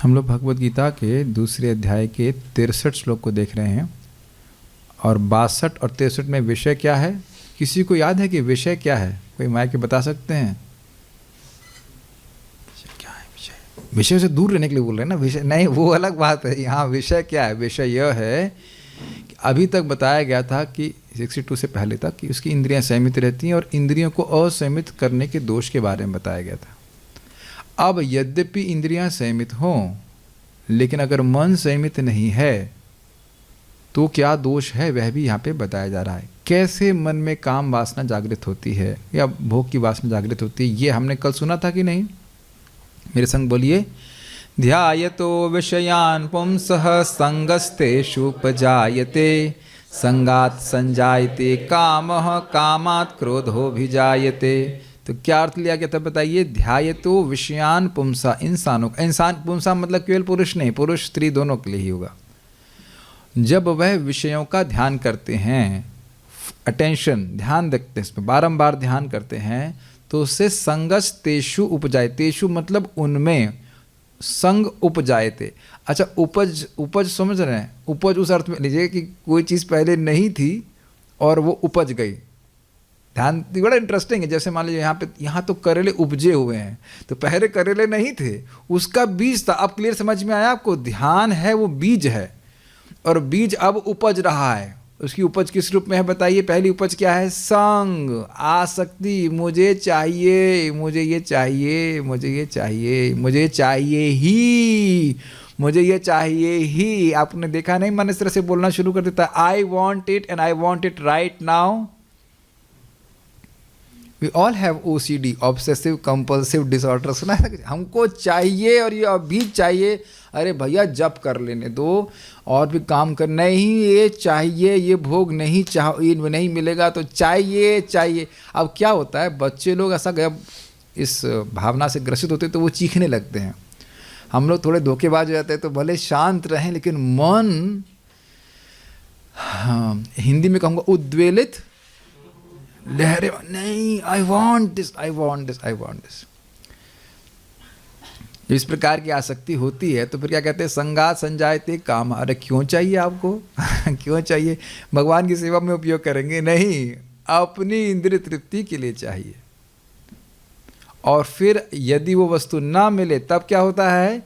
हम लोग भगवद गीता के दूसरे अध्याय के 63 श्लोक को देख रहे हैं और 62 और 63 में विषय क्या है? किसी को याद है कि विषय क्या है? कोई माइक पे बता सकते हैं? क्या है विषय? विषय से दूर रहने के लिए बोल रहे हैं ना, विषय नहीं, वो अलग बात है। यहाँ विषय क्या है? विषय यह है कि अभी तक बताया गया था कि 62 से पहले तक कि उसकी इंद्रियां संयमित रहती हैं और इंद्रियों को असंयमित करने के दोष के बारे में बताया गया था। अब यद्यपि इंद्रियां संयमित हों, लेकिन अगर मन संयमित नहीं है तो क्या दोष है, वह भी यहाँ पे बताया जा रहा है। कैसे मन में काम वासना जागृत होती है या भोग की वासना जागृत होती है, ये हमने कल सुना था कि नहीं? मेरे संग बोलिए। ध्यायतो विषयान पुंसः संगस्तेषुपजायते संगात संजायते कामः कामात् क्रोधोऽभिजायते। तो क्या अर्थ लिया गया था बताइए? ध्यायतो विषयान पुंसा, इंसानों का, इंसान पुंसा मतलब केवल पुरुष नहीं, पुरुष स्त्री दोनों के लिए ही होगा। जब वह विषयों का ध्यान करते हैं, अटेंशन, ध्यान रखते हैं, इसमें बारंबार ध्यान करते हैं, तो उससे संगस तेषु उपजाए, तेषु मतलब उनमें, संग उपजायते। अच्छा, उपज, उपज समझ रहे हैं? उपज उस अर्थ में लीजिए कि कोई चीज़ पहले नहीं थी और वो उपज गई। ध्यान बड़ा इंटरेस्टिंग है। जैसे मान लीजिए यहाँ तो करेले उपजे हुए हैं, तो पहले करेले नहीं थे, उसका बीज था। अब क्लियर समझ में आया आपको? ध्यान है वो बीज है और बीज अब उपज रहा है। उसकी उपज किस रूप में है बताइए? पहली उपज क्या है? संग, आसक्ति, मुझे चाहिए, मुझे ये चाहिए, मुझे ये चाहिए, मुझे चाहिए ही, मुझे ये चाहिए ही। आपने देखा नहीं, मन इस तरह से बोलना शुरू कर देता है, I want it and I want it right now. We all have OCD, obsessive compulsive disorder, सुना है? हमको चाहिए और ये अभी चाहिए। अरे भैया जब कर लेने दो और भी काम कर, नहीं ये चाहिए, ये भोग नहीं ये नहीं मिलेगा तो चाहिए चाहिए। अब क्या होता है, बच्चे लोग ऐसा इस भावना से ग्रसित होते तो वो चीखने लगते हैं। हम लोग थोड़े धोखेबाज हो जाते हैं तो भले शांत रहें, लेकिन मन, हाँ, हिंदी में कहूँगा उद्वेलित, लहरे, नहीं, I want this, I want this, I want this. इस प्रकार की आसक्ति होती है तो फिर क्या कहते हैं? संगात संजायते काम। अरे क्यों चाहिए आपको? क्यों चाहिए? भगवान की सेवा में उपयोग करेंगे? नहीं, अपनी इंद्रिय तृप्ति के लिए चाहिए। और फिर यदि वो वस्तु ना मिले तब क्या होता है?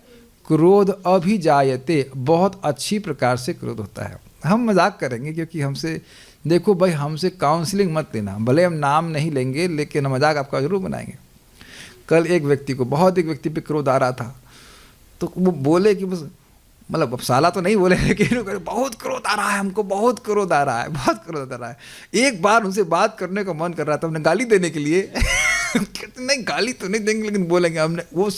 क्रोध अभिजायते, बहुत अच्छी प्रकार से क्रोध होता है। हम मजाक करेंगे क्योंकि हमसे, देखो भाई, हमसे काउंसलिंग मत लेना, भले हम नाम नहीं लेंगे लेकिन मजाक आपका जरूर बनाएंगे। कल एक व्यक्ति पे क्रोध आ रहा था, तो वो बोले कि बस, मतलब अब साला तो नहीं बोले, लेकिन बहुत क्रोध आ रहा है हमको, बहुत क्रोध आ रहा है, बहुत क्रोध आ रहा है। एक बार उनसे बात करने का मन कर रहा था, हमने गाली देने के लिए नहीं, गाली तो नहीं देंगे लेकिन बोलेंगे, हमने वो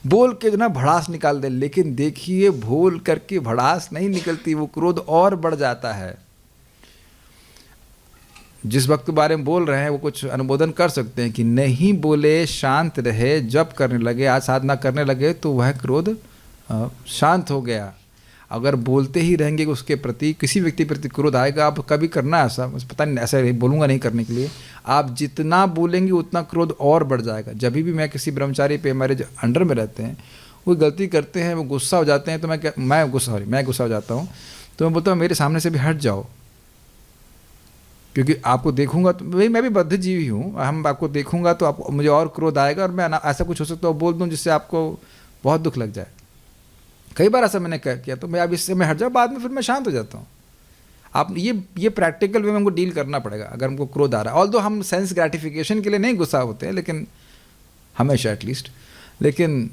बोल के जो ना भड़ास निकाल दे। लेकिन देखिए, बोल करके भड़ास नहीं निकलती, वो क्रोध और बढ़ जाता है। जिस वक्त के बारे में बोल रहे हैं वो कुछ अनुमोदन कर सकते हैं कि नहीं बोले, शांत रहे, जब करने लगे, आज साधना करने लगे तो वह क्रोध शांत हो गया। अगर बोलते ही रहेंगे उसके प्रति, किसी व्यक्ति प्रति क्रोध आएगा, आप कभी करना ऐसा, पता नहीं, ऐसा बोलूँगा नहीं करने के लिए, आप जितना बोलेंगे उतना क्रोध और बढ़ जाएगा। जब भी मैं किसी ब्रह्मचारी पे, हमारे जो अंडर में रहते हैं, वो गलती करते हैं, वो गुस्सा हो जाते हैं, तो मैं गुस्सा हो जाता हूँ, तो मैं बोलता हूँ मेरे सामने से भी हट जाओ, क्योंकि आपको देखूंगा तो भाई मैं भी बद्ध जीवी हूँ, हम आपको देखूंगा तो आपको, मुझे और क्रोध आएगा और मैं ऐसा कुछ हो सकता है बोल दूँ जिससे आपको बहुत दुख लग जाए। कई बार ऐसा मैंने किया, तो मैं अब इससे मैं हट जाऊँ, बाद में फिर मैं शांत हो जाता हूँ। आप ये प्रैक्टिकल वे में हमको डील करना पड़ेगा अगर हमको क्रोध आ रहा है। ऑल्दो हम सेंस ग्रेटिफिकेशन के लिए नहीं गुस्सा होते हैं, लेकिन हमेशा एटलीस्ट, लेकिन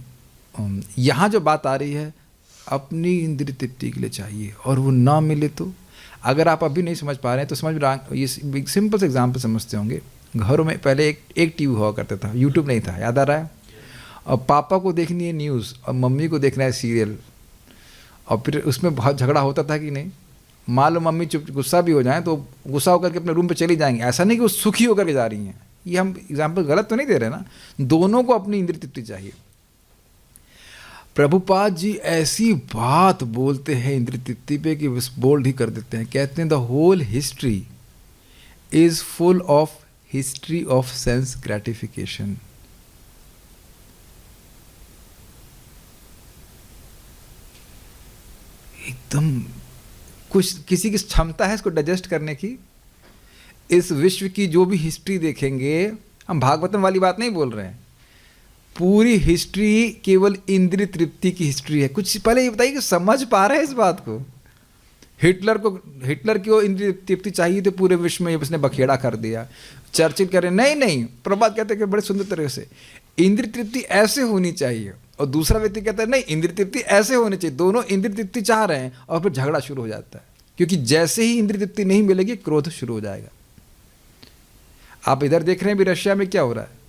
यहाँ जो बात आ रही है अपनी इंद्रिय तृप्ति के लिए चाहिए और वो ना मिले तो, अगर आप अभी नहीं समझ पा रहे हैं तो समझ रहा, ये सिंपल से एग्जाम्पल समझते होंगे। घरों में पहले एक टीवी हुआ करता था, यूट्यूब नहीं था, याद आ रहा है? और पापा को देखनी है न्यूज़ और मम्मी को देखना है सीरियल, और फिर उसमें बहुत झगड़ा होता था कि नहीं। मान लो मम्मी चुप गुस्सा भी हो जाए तो गुस्सा होकर के अपने रूम पे चली जाएंगी, ऐसा नहीं कि वो सुखी होकर के जा रही हैं। ये हम एग्जाम्पल गलत तो नहीं दे रहे ना, दोनों को अपनी इंद्रिय तृप्ति चाहिए। प्रभुपाद जी ऐसी बात बोलते हैं इंद्रिय तृप्ति पे कि बस बोल्ड ही कर देते हैं। कहते हैं the whole history is full of history of sense gratification. एकदम कुछ किसी की क्षमता है इसको डाइजेस्ट करने की। इस विश्व की जो भी हिस्ट्री देखेंगे, हम भागवतम वाली बात नहीं बोल रहे हैं, पूरी हिस्ट्री केवल इंद्रिय तृप्ति की हिस्ट्री है। कुछ पहले ये बताइए कि समझ पा रहे हैं इस बात को। हिटलर को इंद्रिय तृप्ति चाहिए तो पूरे विश्व में उसने बखेड़ा कर दिया। चर्चिल कह रहे नहीं, प्रभात कहते हैं कि बड़े सुंदर तरह से इंद्रिय तृप्ति ऐसे होनी चाहिए, और दूसरा व्यक्ति कहता है नहीं इंद्रिय तृप्ति ऐसे होनी चाहिए। दोनों इंद्रिय तृप्ति चाह रहे हैं और फिर झगड़ा शुरू हो जाता है, क्योंकि जैसे ही इंद्रिय तृप्ति नहीं मिलेगी क्रोध शुरू हो जाएगा। आप इधर देख रहे हैं भी रशिया में क्या हो रहा है।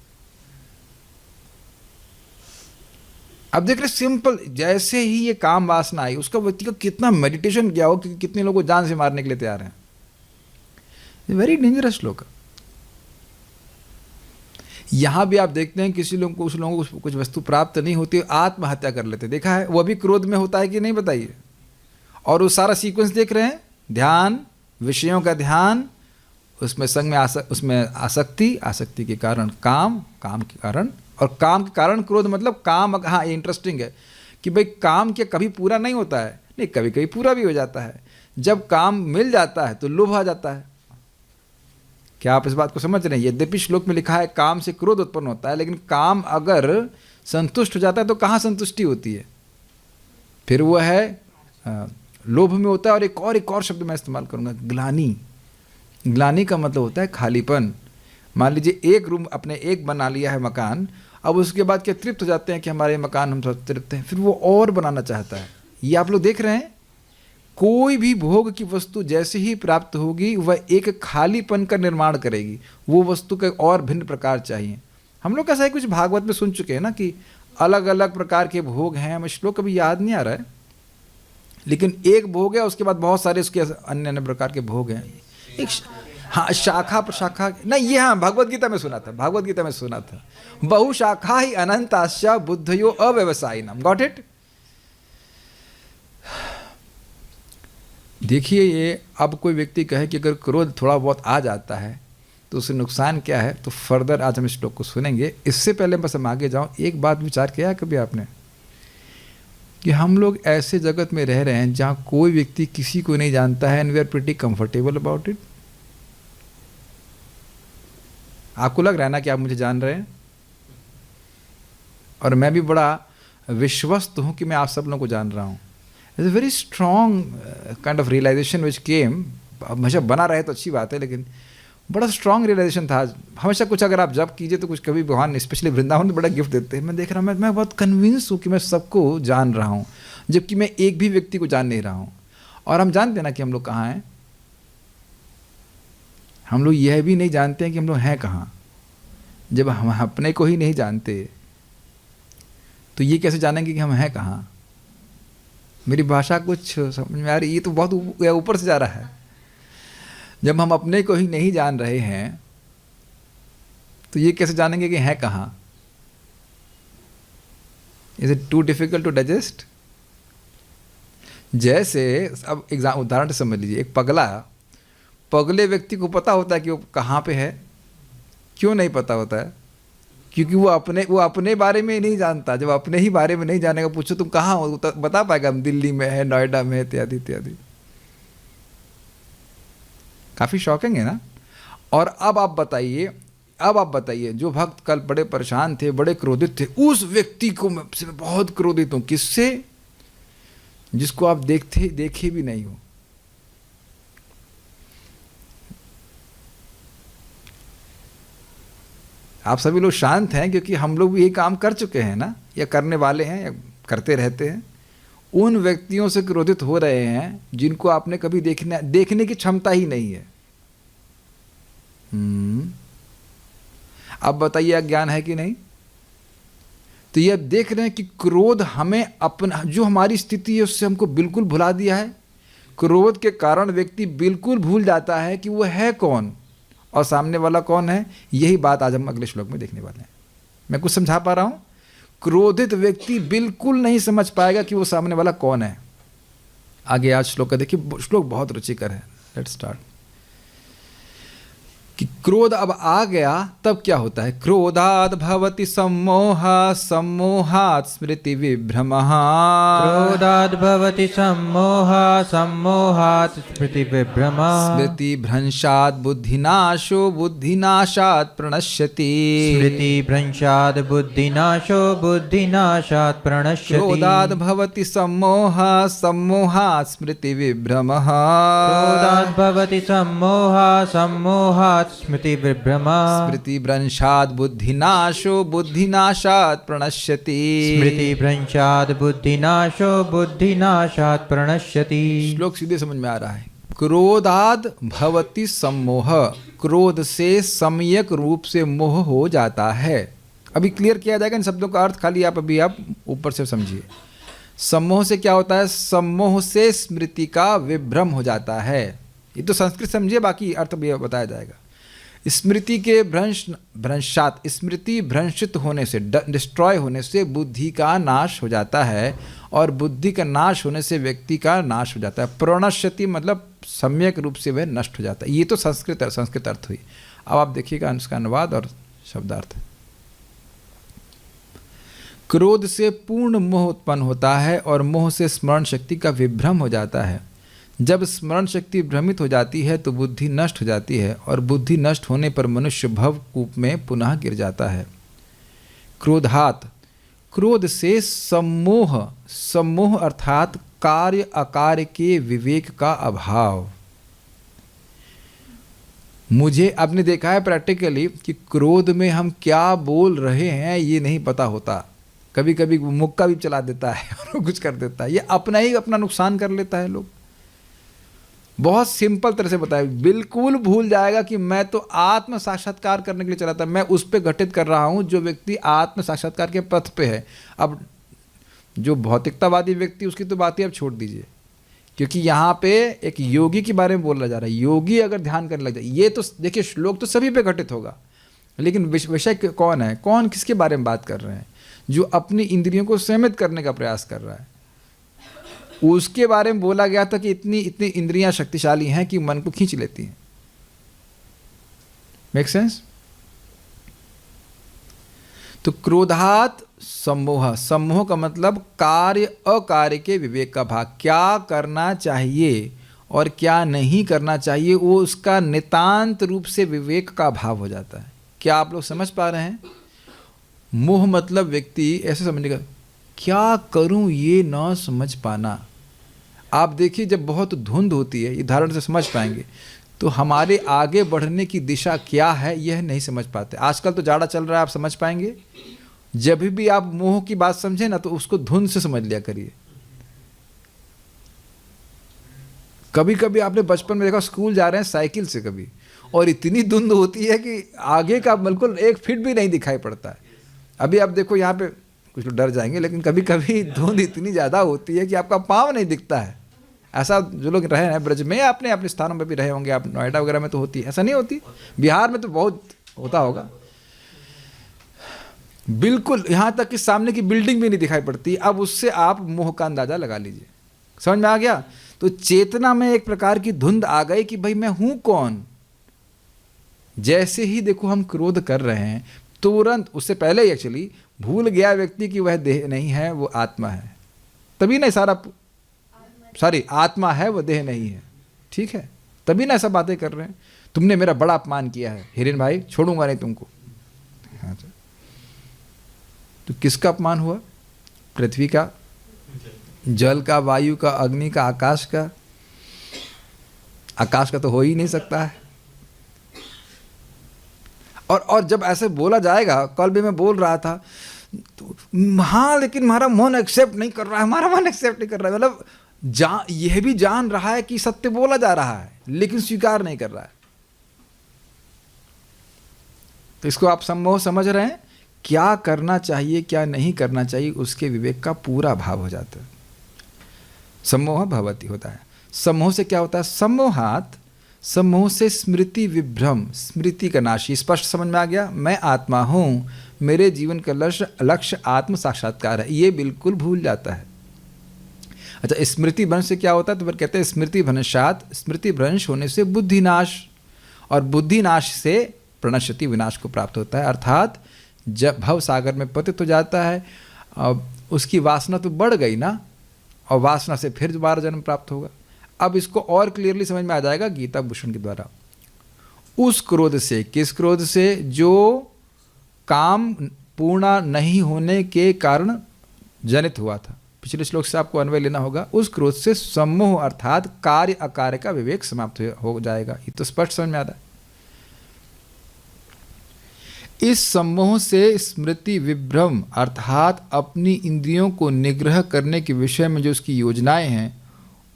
अब देख रहे सिंपल, जैसे ही ये काम वासना आई उसका व्यक्ति का कितना मेडिटेशन किया हो कि कितने लोगों को जान से मारने के लिए तैयार हैं। वेरी डेंजरस लोग। यहां भी आप देखते हैं किसी लोगों को, उस लोगों को कुछ वस्तु प्राप्त नहीं होती, आत्महत्या कर लेते, देखा है? वो भी क्रोध में होता है कि नहीं बताइए? और वो सारा सीक्वेंस देख रहे हैं, ध्यान, विषयों का ध्यान, उसमें संग में उसमें आसक्ति के कारण काम के कारण, और काम के कारण क्रोध। मतलब काम, हाँ ये इंटरेस्टिंग है कि भाई काम क्या कभी पूरा नहीं होता है? नहीं, कभी कभी पूरा भी हो जाता है। जब काम मिल जाता है तो लोभ आ जाता है। क्या आप इस बात को समझ रहे हैं? यद्यपि श्लोक में लिखा है काम से क्रोध उत्पन्न होता है, लेकिन काम अगर संतुष्ट हो जाता है तो कहाँ संतुष्टि होती है? फिर वो है लोभ में होता है। और एक और शब्द मैं इस्तेमाल करूँगा, ग्लानि। ग्लानि का मतलब होता है खालीपन। मान लीजिए एक रूम अपने एक बना लिया है मकान, अब उसके बाद क्या तृप्त हो जाते हैं कि हमारे मकान हम सब तृप्त हैं, फिर वो और बनाना चाहता है। ये आप लोग देख रहे हैं, कोई भी भोग की वस्तु जैसे ही प्राप्त होगी वह एक खालीपन का निर्माण करेगी। वो वस्तु का और भिन्न प्रकार चाहिए। हम लोग कैसा है, कुछ भागवत में सुन चुके हैं ना कि अलग अलग प्रकार के भोग हैं। हमें श्लोक कभी याद नहीं आ रहा है, लेकिन एक भोग है, उसके बाद बहुत सारे उसके अन्य अन्य प्रकार के भोग हैं। एक हाँ, शाखा प्रशाखा नहीं, ये हाँ भगवत गीता में सुना था, बहुशाखा ही अनंताश्च बुद्धयो अव्यवसायिनम। Got it? देखिए, ये अब कोई व्यक्ति कहे कि अगर क्रोध थोड़ा बहुत आ जाता है तो उससे नुकसान क्या है, तो फर्दर आज हम इस श्लोक को सुनेंगे। इससे पहले बस हम आगे जाऊँ, एक बात विचार किया है कभी आपने कि हम लोग ऐसे जगत में रह रहे हैं जहाँ कोई व्यक्ति किसी को नहीं जानता है, and we are pretty comfortable about it. आपको लग रहा है ना कि आप मुझे जान रहे हैं, और मैं भी बड़ा विश्वस्त हूँ कि मैं आप सब लोगों को जान रहा हूँ। It's a very strong kind of realization which came. हमेशा बना रहे तो अच्छी बात है, लेकिन बड़ा स्ट्रॉन्ग रियलाइजेशन था। हमेशा कुछ अगर आप जब कीजिए तो कुछ कभी भगवान स्पेशली वृंदावन में बड़ा गिफ्ट देते हैं। मैं देख रहा हूँ, मैं बहुत कन्विंस हूँ कि मैं सबको जान रहा हूँ, जबकि मैं एक भी व्यक्ति को जान नहीं रहा हूँ। और हम जानते हैं ना कि हम लोग कहाँ हैं। हम लोग यह भी नहीं जानते हैं कि हम लोग हैं कहाँ। जब हम अपने को ही नहीं जानते तो ये कैसे जानेंगे कि हम हैं कहाँ? मेरी भाषा कुछ समझ में आ रही? ये तो बहुत ऊपर से जा रहा है। जब हम अपने को ही नहीं जान रहे हैं तो ये कैसे जानेंगे कि हैं कहाँ? Is it too difficult to digest? जैसे अब उदाहरण से समझ लीजिए, एक पगले व्यक्ति को पता होता है कि वो कहाँ पे है। क्यों नहीं पता होता है? क्योंकि वो अपने बारे में ही नहीं जानता। जब अपने ही बारे में नहीं जानेगा, पूछो तुम कहाँ हो, तो बता पाएगा हम दिल्ली में है, नोएडा में है, इत्यादि इत्यादि। काफ़ी शॉकिंग है ना? और अब आप बताइए जो भक्त कल बड़े परेशान थे, बड़े क्रोधित थे, उस व्यक्ति को मैं बहुत क्रोधित हूँ। किससे? जिसको आप देखे भी नहीं हो। आप सभी लोग शांत हैं क्योंकि हम लोग भी यही काम कर चुके हैं ना, या करने वाले हैं, या करते रहते हैं। उन व्यक्तियों से क्रोधित हो रहे हैं जिनको आपने कभी देखने की क्षमता ही नहीं है। अब बताइए, अज्ञान है कि नहीं? तो ये देख रहे हैं कि क्रोध हमें अपना, जो हमारी स्थिति है उससे हमको बिल्कुल भुला दिया है। क्रोध के कारण व्यक्ति बिल्कुल भूल जाता है कि वो है कौन और सामने वाला कौन है। यही बात आज हम अगले श्लोक में देखने वाले हैं। मैं कुछ समझा पा रहा हूं? क्रोधित व्यक्ति बिल्कुल नहीं समझ पाएगा कि वो सामने वाला कौन है। आगे आज श्लोक का देखिए, श्लोक बहुत रुचिकर है। Let's start. कि क्रोध अब आ गया तब क्या होता है? क्रोधाद भवति सम्मोह, सम्मोहात् स्मृति विभ्रमः। क्रोधाद् भवति सम्मोह, सम्मोहात् स्मृति विभ्रमः। स्मृति भ्रंशात् बुद्धिनाशो, बुद्धिनाशात् प्रणश्यति। स्मृति भ्रंशाद् बुद्धिनाशो, बुद्धिनाशात् प्रणश्यति। क्रोधाद् भवति सम्मोह, सम्मोहात् स्मृति विभ्रमः। क्रोधाद् भवति सम्मोह, सम्मोहात् स्मृति विभ्रमः। स्मृति भ्रंशात् बुद्धिनाशो, बुद्धिनाशात् प्रणश्यति। स्मृति भ्रंशाद् बुद्धिनाशो, बुद्धिनाशात् प्रणश्यति। श्लोक सीधे समझ में आ रहा है। क्रोधाद् भवति सम्मोह, क्रोध से सम्यक रूप से मोह हो जाता है। अभी क्लियर किया जाएगा इन शब्दों का अर्थ, खाली आप अभी आप ऊपर से समझिए। सम्मोह से क्या होता है? सम्मोह से स्मृति का विभ्रम हो जाता है। ये तो संस्कृत समझिए, बाकी अर्थ भी बताया जाएगा। स्मृति के भ्रंशात, स्मृति भ्रंशित होने से, डिस्ट्रॉय होने से बुद्धि का नाश हो जाता है, और बुद्धि का नाश होने से व्यक्ति का नाश हो जाता है। प्रणश्यति मतलब सम्यक रूप से वह नष्ट हो जाता है। ये तो संस्कृत अर्थ हुई। अब आप देखिएगा इसका अनुवाद और शब्दार्थ। क्रोध से पूर्ण मोह उत्पन्न होता है और मोह से स्मरण शक्ति का विभ्रम हो जाता है। जब स्मरण शक्ति भ्रमित हो जाती है तो बुद्धि नष्ट हो जाती है, और बुद्धि नष्ट होने पर मनुष्य भवकूप में पुनः गिर जाता है। क्रोधात, क्रोध से सम्मोह, सम्मोह अर्थात कार्य अकार्य के विवेक का अभाव। मुझे आपने देखा है प्रैक्टिकली कि क्रोध में हम क्या बोल रहे हैं ये नहीं पता होता। कभी कभी मुक्का भी चला देता है और कुछ कर देता है, ये अपना ही अपना नुकसान कर लेता है। लोग बहुत सिंपल तरह से बताया, बिल्कुल भूल जाएगा कि मैं तो आत्म साक्षात्कार करने के लिए चला था, मैं उस पे घटित कर रहा हूँ जो व्यक्ति आत्म साक्षात्कार के पथ पे है। अब जो भौतिकतावादी व्यक्ति, उसकी तो बात ही अब छोड़ दीजिए, क्योंकि यहाँ पे एक योगी के बारे में बोला जा रहा है। योगी अगर ध्यान करने लग जाए, ये तो देखिए श्लोक तो सभी पे घटित होगा, लेकिन विषय कौन है, कौन किसके बारे में बात कर रहे हैं? जो अपनी इंद्रियों को संयमित करने का प्रयास कर रहा है, उसके बारे में बोला गया था कि इतनी इतनी इंद्रियां शक्तिशाली हैं कि मन को खींच लेती हैं। Make sense? तो क्रोधात सम्मोह, सम्मोह का मतलब कार्य अकार्य के विवेक का भाग। क्या करना चाहिए और क्या नहीं करना चाहिए, वो उसका नितांत रूप से विवेक का भाव हो जाता है। क्या आप लोग समझ पा रहे हैं? मोह मतलब व्यक्ति ऐसे समझने का, क्या करूं ये ना समझ पाना। आप देखिए जब बहुत धुंध होती है, ये धारण से समझ पाएंगे, तो हमारे आगे बढ़ने की दिशा क्या है यह नहीं समझ पाते। आजकल तो जाड़ा चल रहा है, आप समझ पाएंगे। जब भी आप मोह की बात समझे ना, तो उसको धुंध से समझ लिया करिए। कभी कभी आपने बचपन में देखा, स्कूल जा रहे हैं साइकिल से कभी, और इतनी धुंध होती है कि आगे का बिल्कुल 1 फीट भी नहीं दिखाई पड़ता है। अभी आप देखो यहाँ पे कुछ लोग डर जाएंगे, लेकिन कभी कभी धुंध इतनी ज़्यादा होती है कि आपका पाँव नहीं दिखता है। ऐसा जो लोग रहे हैं ब्रज में, अपने अपने स्थानों में भी रहे होंगे, आप नोएडा वगैरह में तो होती है, ऐसा नहीं होती? बिहार में तो बहुत होता होगा। बिल्कुल यहाँ तक कि सामने की बिल्डिंग भी नहीं दिखाई पड़ती। अब उससे आप मोह का अंदाजा लगा लीजिए। समझ में आ गया? तो चेतना में एक प्रकार की धुंध आ गई कि भाई मैं हूँ कौन। जैसे ही देखो हम क्रोध कर रहे हैं, तुरंत, उससे पहले ही एक्चुअली भूल गया व्यक्ति कि वह देह नहीं है, वो आत्मा है। तभी ना सारा आत्मा है, वो देह नहीं है। ठीक है? तभी ना ऐसा बातें कर रहे हैं। तुमने मेरा बड़ा अपमान किया है हिरेन भाई, छोड़ूंगा नहीं तुमको। हाँ, तो किसका अपमान हुआ? पृथ्वी का, जल का, वायु का, अग्नि का, आकाश का। आकाश का तो हो ही नहीं सकता है। और जब ऐसे बोला जाएगा, कल भी मैं बोल रहा था, तो हाँ लेकिन हमारा मन एक्सेप्ट नहीं कर रहा है, हमारा मन एक्सेप्ट नहीं कर रहा है। मतलब यह भी जान रहा है कि सत्य बोला जा रहा है, लेकिन स्वीकार नहीं कर रहा है। तो इसको आप सम्मोह समझ रहे हैं? क्या करना चाहिए क्या नहीं करना चाहिए, उसके विवेक का पूरा भाव हो जाता है। सम्मोह भवति होता है। सम्मोह से क्या होता है? सम्मोहात, सम्मोह से स्मृति विभ्रम, स्मृति का नाश। स्पष्ट समझ में आ गया? मैं आत्मा हूँ, मेरे जीवन का लक्ष्य आत्म साक्षात्कार है, ये बिल्कुल भूल जाता है। अच्छा, स्मृति भ्रंश से क्या होता है? तो फिर कहते हैं स्मृति भ्रंशात, स्मृति भ्रंश होने से बुद्धि नाश, और बुद्धि नाश से प्रणश्यति, विनाश को प्राप्त होता है। अर्थात जब भव सागर में पतित हो जाता है, अब उसकी वासना तो बढ़ गई ना, और वासना से फिर दोबारा जन्म प्राप्त होगा। अब इसको और क्लियरली समझ में आ जाएगा गीता भूषण के द्वारा। उस क्रोध से, किस क्रोध से? जो काम पूर्ण नहीं होने के कारण जनित हुआ था। पिछले श्लोक से आपको अन्वय लेना होगा। उस क्रोध से सम्मोह अर्थात कार्य अकार्य का विवेक समाप्त हो जाएगा। ये तो स्पष्ट समझ में आता है। इस सम्मोह से स्मृति विभ्रम अर्थात अपनी इंद्रियों को निग्रह करने के विषय में जो उसकी योजनाएं हैं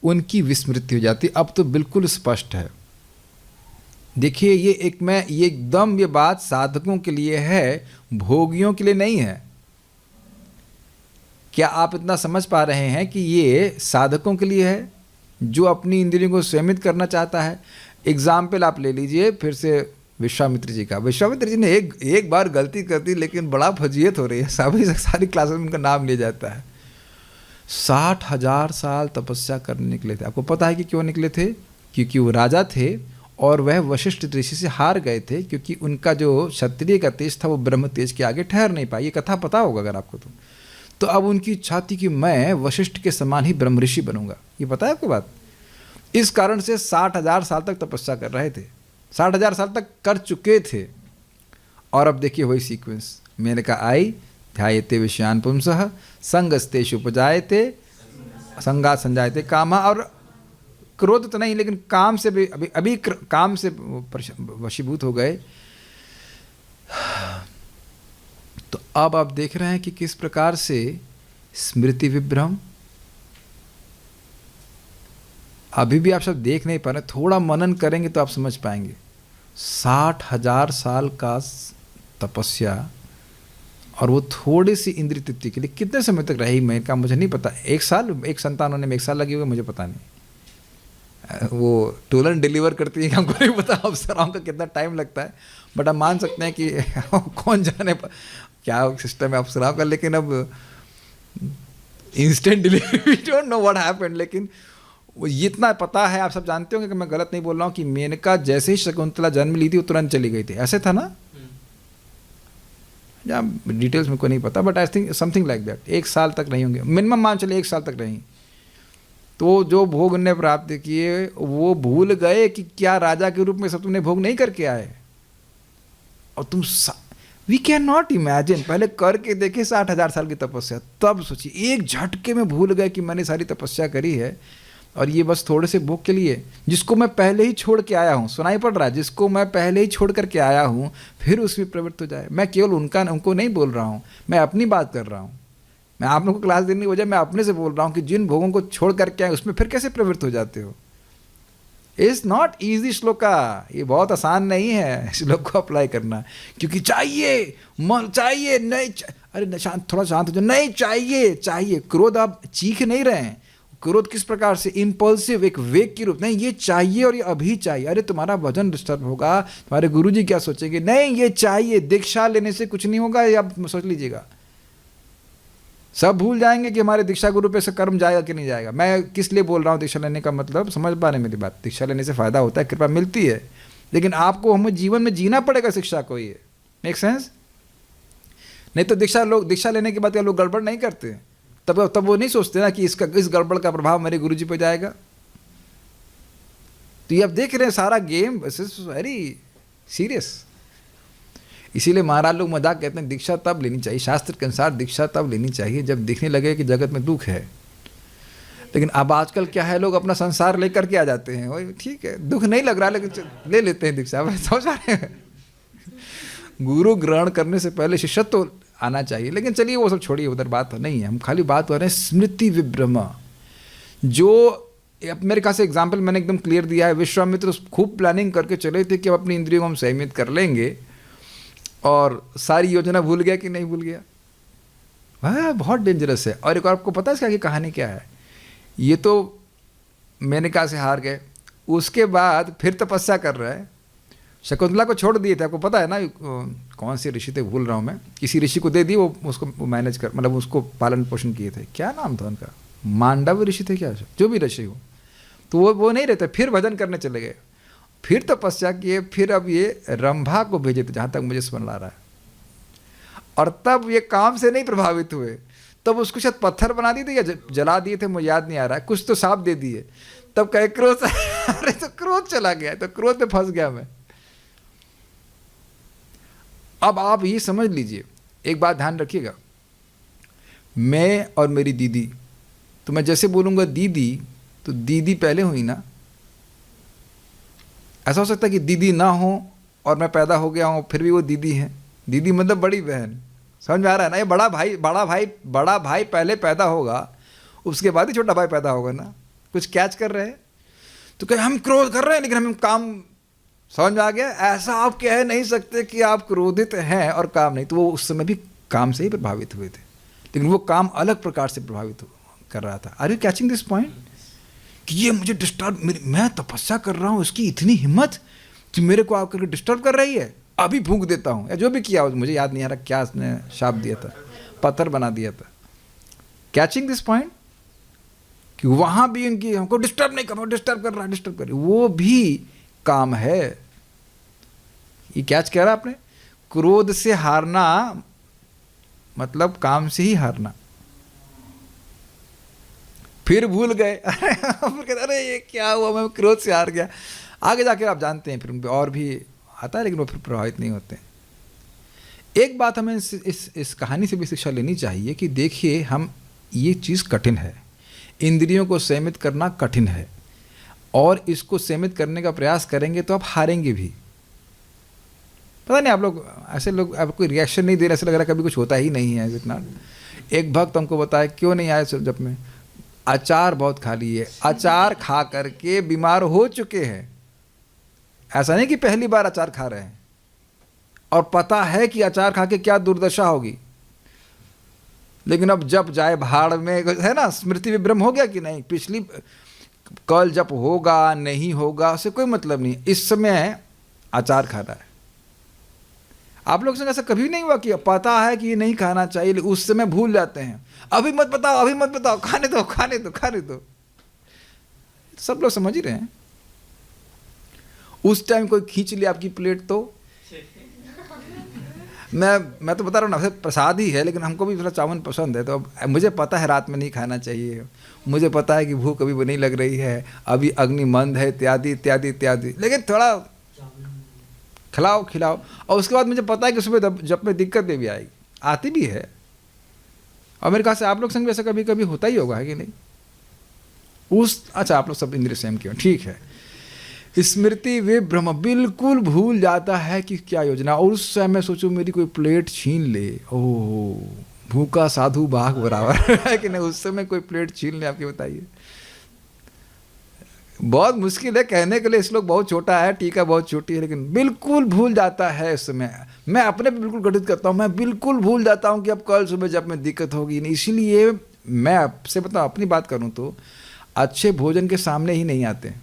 उनकी विस्मृति हो जाती। अब तो बिल्कुल स्पष्ट है। देखिए ये एकदम ये बात साधकों के लिए है, भोगियों के लिए नहीं है। क्या आप इतना समझ पा रहे हैं कि ये साधकों के लिए है जो अपनी इंद्रियों को संयमित करना चाहता है? एग्जाम्पल आप ले लीजिए फिर से विश्वामित्र जी का। विश्वामित्र जी ने एक बार गलती कर दी, लेकिन बड़ा फजीयत हो रही है। सारी क्लासेस में उनका नाम लिया जाता है। 60,000 साल तपस्या करने निकले थे। आपको पता है कि क्यों निकले थे? क्योंकि वो राजा थे और वह वशिष्ठ ऋषि से हार गए थे, क्योंकि उनका जो क्षत्रिय का तेज था वो ब्रह्म तेज के आगे ठहर नहीं पाई। ये कथा पता होगा अगर आपको तो अब उनकी इच्छा थी कि मैं वशिष्ठ के समान ही ब्रह्म ऋषि बनूंगा। ये पता है आपको बात? इस कारण से 60,000 साल तक तपस्या कर रहे थे। 60,000 साल तक कर चुके थे। और अब देखिए वही सीक्वेंस। मेनका आई, ध्यायते विषयान पुंसः, संगस्तेषु उपजायते, संगात् संजायते कामः। और क्रोध तो नहीं, लेकिन काम से भी अभी काम से वशीभूत हो गए। तो अब आप देख रहे हैं कि किस प्रकार से स्मृति विभ्रम। अभी भी आप सब देख नहीं पा रहे, थोड़ा मनन करेंगे तो आप समझ पाएंगे। 60,000 साल का तपस्या, और वो थोड़ी सी इंद्रिय तृप्ति के लिए कितने समय तक रही मैं का मुझे नहीं पता। 1 साल, एक संतान होने में 1 साल लगे हुए, मुझे पता नहीं। वो टोलन डिलीवर करती है कि हमको नहीं पता अप्सराओं का कितना टाइम लगता है, बट हम मान सकते हैं कि कौन जाने क्या सिस्टम है अप्सराओं का। लेकिन अब instant delivery, we don't know what happened. लेकिन इतना पता है, आप सब जानते होंगे कि मैं गलत नहीं बोल रहा हूँ, कि मेनका जैसे ही शकुंतला जन्म ली थी वो तुरंत चली गई थी। ऐसे था ना? या डिटेल्स में को नहीं पता, but I think something like that. 1 साल तक नहीं होंगे, मिनिमम मान चले 1 साल तक नहीं। तो जो भोग उन्हें प्राप्त किए वो भूल गए कि क्या राजा के रूप में सब तुमने भोग नहीं करके आए। और तुम वी कैन नॉट इमेजिन, पहले करके देखे 60,000 साल की तपस्या, तब सोचिए एक झटके में भूल गए कि मैंने सारी तपस्या करी है और ये बस थोड़े से भोग के लिए, जिसको मैं पहले ही छोड़ के आया हूँ। सुनाई पड़ रहा है? जिसको मैं पहले ही छोड़ करके आया हूँ फिर उसमें प्रवृत्त हो जाए। मैं केवल उनको नहीं बोल रहा हूँ, मैं अपनी बात कर रहा हूँ। मैं आप लोगों को क्लास देने की वजह मैं अपने से बोल रहा हूँ कि जिन भोगों को छोड़ करके आए उसमें फिर कैसे प्रवृत्त हो जाते हो। इट्स नॉट ईजी श्लोका, ये बहुत आसान नहीं है श्लोक को अप्लाई करना। क्योंकि चाहिए, मन चाहिए, नहीं अरे शांत, थोड़ा शांत हो जाओ। नहीं चाहिए, चाहिए। क्रोध आप चीख नहीं रहे हैं। क्रोध किस प्रकार से? इम्पल्सिव, एक वेग के रूप। नहीं, ये चाहिए और ये अभी चाहिए। अरे तुम्हारा वजन डिस्टर्ब होगा, तुम्हारे गुरुजी क्या सोचेंगे? नहीं, ये चाहिए। दीक्षा लेने से कुछ नहीं होगा, ये आप सोच लीजिएगा। सब भूल जाएंगे कि हमारे दीक्षा गुरु पे से कर्म जाएगा कि नहीं जाएगा। मैं किस लिए बोल रहा हूँ दीक्षा लेने का मतलब, समझ पा रहे मेरी बात? दीक्षा लेने से फायदा होता है, कृपा मिलती है, लेकिन आपको हमें जीवन में जीना पड़ेगा शिक्षा को। ये मेक सेंस? नहीं तो दीक्षा लेने के बाद क्या लोग गड़बड़ नहीं करते? तब वो नहीं सोचते ना कि इस गड़बड़ का प्रभाव मेरे गुरुजी पे जाएगा। तो ये आप देख रहे हैं सारा गेम वेरी सीरियस। इसीलिए महाराज लोग मजाक कहते हैं दीक्षा तब लेनी चाहिए, शास्त्र के अनुसार दीक्षा तब लेनी चाहिए जब दिखने लगे कि जगत में दुख है। लेकिन अब आजकल क्या है, लोग अपना संसार लेकर के आ जाते हैं। वही ठीक है, दुख नहीं लग रहा लेकिन ले लेते हैं दीक्षा। समझ रहे हैं? गुरु ग्रहण करने से पहले शिष्यत्व तो आना चाहिए। लेकिन चलिए वो सब छोड़िए, उधर बात नहीं है। हम खाली बात कर रहे हैं स्मृति विभ्रम। जो अब मेरे ख्याल से एग्जाम्पल मैंने एकदम क्लियर दिया है। विश्वामित्र खूब प्लानिंग करके चले थे कि अब अपनी इंद्रियों को हम संयमित कर लेंगे, और सारी योजना भूल गया कि नहीं भूल गया। वह बहुत डेंजरस है। और एक और आपको पता है इसका कि कहानी क्या है? ये तो मेनका से हार गए, उसके बाद फिर तपस्या कर रहा है। शकुंतला को छोड़ दिए थे, आपको पता है ना? कौन से ऋषि थे भूल रहा हूँ मैं, किसी ऋषि को दे दी, वो उसको मैनेज कर, मतलब उसको पालन पोषण किए थे। क्या नाम था उनका? मांडव ऋषि थे क्या? जो भी ऋषि हो, तो वो नहीं रहते। फिर भजन करने चले गए फिर तपस्या किए, फिर अब ये रंभा को भेजे थे जहाँ तक मुझे स्मरण आ रहा है। और तब ये काम से नहीं प्रभावित हुए, तब उसको शायद पत्थर बना दिए थे या जला दिए थे, मुझे याद नहीं आ रहा है, कुछ तो साफ दे दिए। तब कहे क्रोध अरे तो क्रोध चला गया, तो क्रोध में फंस गया मैं। अब आप ये समझ लीजिए, एक बात ध्यान रखिएगा, मैं और मेरी दीदी, तो मैं जैसे बोलूँगा दीदी, तो दीदी पहले हुई ना। ऐसा हो सकता है कि दीदी ना हो और मैं पैदा हो गया हूँ फिर भी वो दीदी है। दीदी मतलब बड़ी बहन, समझ में आ रहा है ना। ये बड़ा भाई पहले पैदा होगा, उसके बाद ही छोटा भाई पैदा होगा ना। कुछ कैच कर रहे हैं? तो कहे हम क्रोध कर रहे हैं लेकिन हम काम, समझ में आ गया? ऐसा आप कह नहीं सकते कि आप क्रोधित हैं और काम नहीं। तो वो उस समय भी काम से ही प्रभावित हुए थे, लेकिन वो काम अलग प्रकार से प्रभावित कर रहा था। Are you catching this point? कि ये मुझे डिस्टर्ब, मैं तपस्या कर रहा हूँ, उसकी इतनी हिम्मत कि मेरे को आकर डिस्टर्ब कर रही है, अभी फूंक देता हूँ। या जो भी किया, मुझे याद नहीं आ रहा क्या उसने शाप दिया था, पत्थर बना दिया था। Catching this point? कि वहाँ भी उनकी हमको डिस्टर्ब नहीं कर, डिस्टर्ब कर रहा है, डिस्टर्ब कर रही, वो भी काम है। ये कैच कह रहा आपने? क्रोध से हारना मतलब काम से ही हारना। फिर भूल गए फिर कहते अरे ये क्या हुआ, मैं क्रोध से हार गया। आगे जाके आप जानते हैं फिर उन पर और भी आता है, लेकिन वो फिर प्रभावित नहीं होते। एक बात हमें इस कहानी से भी शिक्षा लेनी चाहिए कि देखिए, हम ये चीज़ कठिन है, इंद्रियों को सीमित करना कठिन है, और इसको सीमित करने का प्रयास करेंगे तो आप हारेंगे भी। पता नहीं आप लोग ऐसे लोग, आपको रिएक्शन नहीं दे रहे, ऐसा लग रहा है कभी कुछ होता ही नहीं है इतना। एक भक्त हमको बताया क्यों नहीं आए जब में, अचार बहुत खा लिए, अचार खा करके बीमार हो चुके हैं। ऐसा नहीं कि पहली बार अचार खा रहे हैं, और पता है कि अचार खा के क्या दुर्दशा होगी, लेकिन अब जब जाए भाड़ में, है ना, स्मृति विभ्रम हो गया कि नहीं, पिछली कल जब होगा नहीं होगा उससे कोई मतलब नहीं, इस समय अचार खा रहा है। आप लोग से ऐसा कभी नहीं हुआ कि पता है कि ये नहीं खाना चाहिए, लेकिन उस समय भूल जाते हैं, अभी मत बताओ, अभी मत बताओ, खाने दो खाने दो खाने दो। सब लोग समझ ही रहे हैं। उस टाइम कोई खींच लिया आपकी प्लेट तो मैं तो बता रहा हूँ ना, प्रसाद ही है, लेकिन हमको भी थोड़ा चावल पसंद है, तो अब मुझे पता है रात में नहीं खाना चाहिए, मुझे पता है कि भूख अभी वो नहीं लग रही है, अभी अग्नि मंद है, इत्यादि इत्यादि इत्यादि, लेकिन थोड़ा खिलाओ। और उसके बाद मुझे पता है कि सुबह जब में दिक्कतें भी आएगी, आती भी है। और मेरे ख्याल से आप लोग संग भी ऐसा कभी कभी होता ही होगा, है कि नहीं? अच्छा, आप लोग सब इंद्रिय संयम क्यों, ठीक है। स्मृति विभ्रम, बिल्कुल भूल जाता है कि क्या योजना। और उस समय सोचो मेरी कोई प्लेट छीन ले, ओह भूखा साधु बाघ बराबर है कि नहीं? उस समय कोई प्लेट छीन ले, आपके बताइए। बहुत मुश्किल है कहने के लिए, श्लोक बहुत छोटा है, टीका बहुत छोटी है, लेकिन बिल्कुल भूल जाता है उस समय। मैं अपने पे बिल्कुल घटित करता हूँ, मैं बिल्कुल भूल जाता हूँ कि अब कल सुबह जब में दिक्कत होगी नहीं। इसीलिए मैं आपसे बताऊँ, अपनी बात करूँ तो अच्छे भोजन के सामने ही नहीं आते।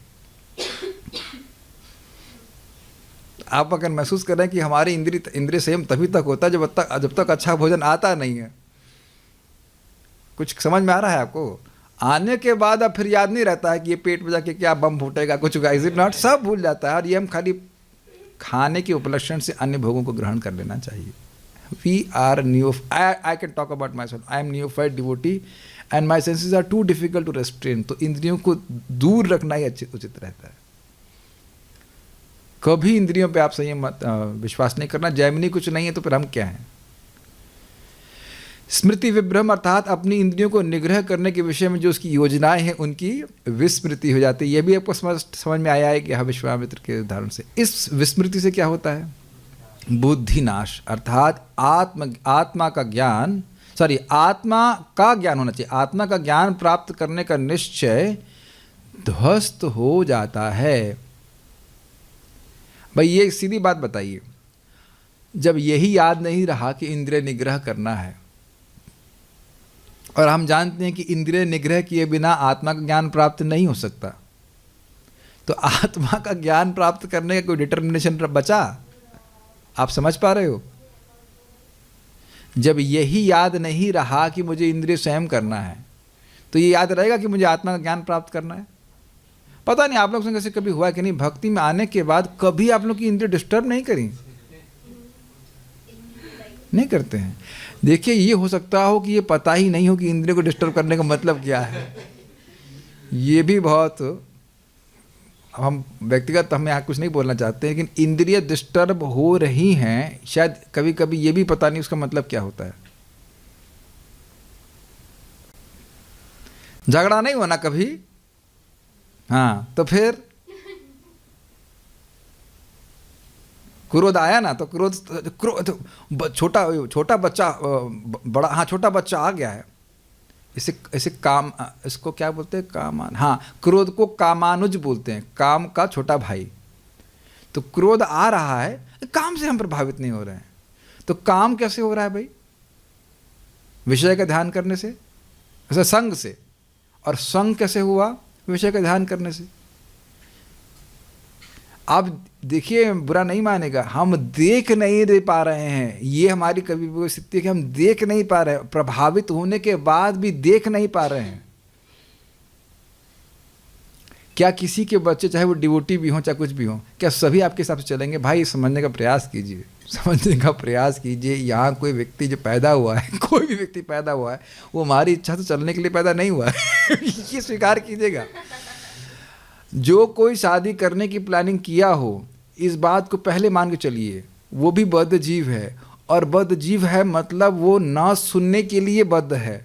आप अगर महसूस कर रहे हैं कि हमारे इंद्रिय संयम तभी तक होता है जब तक अच्छा भोजन आता नहीं है। कुछ समझ में आ रहा है आपको? आने के बाद अब फिर याद नहीं रहता है कि ये पेट में जाके क्या बम फूटेगा, कुछ होगा, इज इट नॉट? सब भूल जाता है। और ये हम खाली खाने के उपलक्षण से अन्य भोगों को ग्रहण कर लेना चाहिए। We are I can talk about myself, I am neophyte devotee and my senses are too difficult to restrain. तो इंद्रियों को दूर रखना ही उचित रहता है। कभी इंद्रियों पे आप संयम विश्वास नहीं करना। जैमिनी कुछ नहीं है तो फिर हम क्या हैं? स्मृति विभ्रम अर्थात अपनी इंद्रियों को निग्रह करने के विषय में जो उसकी योजनाएं हैं उनकी विस्मृति हो जाती है। यह भी आपको समझ में आया है कि हाँ, विश्वामित्र के उदाहरण से। इस विस्मृति से क्या होता है? बुद्धि नाश, अर्थात आत्मा का ज्ञान होना चाहिए। आत्मा का ज्ञान प्राप्त करने का निश्चय ध्वस्त हो जाता है। भाई ये सीधी बात बताइए, जब यही याद नहीं रहा कि इंद्रिय निग्रह करना है, और हम जानते हैं कि इंद्रिय निग्रह किए बिना आत्मा का ज्ञान प्राप्त नहीं हो सकता, तो आत्मा का ज्ञान प्राप्त करने का कोई डिटर्मिनेशन बचा? आप समझ पा रहे हो? जब यही याद नहीं रहा कि मुझे इंद्रिय संयम करना है, तो ये याद रहेगा कि मुझे आत्मा का ज्ञान प्राप्त करना है? पता नहीं आप लोग से कभी हुआ है कि नहीं, भक्ति में आने के बाद कभी आप लोग की इंद्रिय डिस्टर्ब नहीं करी? नहीं करते हैं। देखिए, ये हो सकता हो कि ये पता ही नहीं हो कि इंद्रियों को डिस्टर्ब करने का मतलब क्या है। ये भी बहुत, हम व्यक्तिगत हम यहाँ कुछ नहीं बोलना चाहते, लेकिन इंद्रिय डिस्टर्ब हो रही हैं, शायद कभी कभी ये भी पता नहीं उसका मतलब क्या होता है। झगड़ा नहीं होना कभी, हाँ, तो फिर क्रोध आया ना, तो क्रोध छोटा बच्चा बड़ा, हाँ छोटा बच्चा आ गया है, इसे काम, इसको क्या बोलते हैं, कामान, हाँ, क्रोध को कामानुज बोलते हैं, काम का छोटा भाई। तो क्रोध आ रहा है, काम से हम प्रभावित नहीं हो रहे हैं। तो काम कैसे हो रहा है भाई? विषय का ध्यान करने से, ऐसा संग से। और संग कैसे हुआ? विषय का ध्यान करने से। आप देखिए, बुरा नहीं मानेगा, हम देख नहीं दे पा रहे हैं, ये हमारी कभी भी स्थिति है कि हम देख नहीं पा रहे हैं, प्रभावित होने के बाद भी देख नहीं पा रहे हैं। क्या किसी के बच्चे, चाहे वो डिवोटी भी हों चाहे कुछ भी हों, क्या सभी आपके हिसाब से चलेंगे? भाई समझने का प्रयास कीजिए, समझने का प्रयास कीजिए। यहाँ कोई व्यक्ति जो पैदा हुआ है, कोई भी व्यक्ति पैदा हुआ है, वो हमारी इच्छा से चलने के लिए पैदा नहीं हुआ है। ये स्वीकार कीजिएगा। जो कोई शादी करने की प्लानिंग किया हो, इस बात को पहले मान के चलिए, वो भी बद्ध जीव है। और बद्ध जीव है मतलब वो ना सुनने के लिए बद्ध है।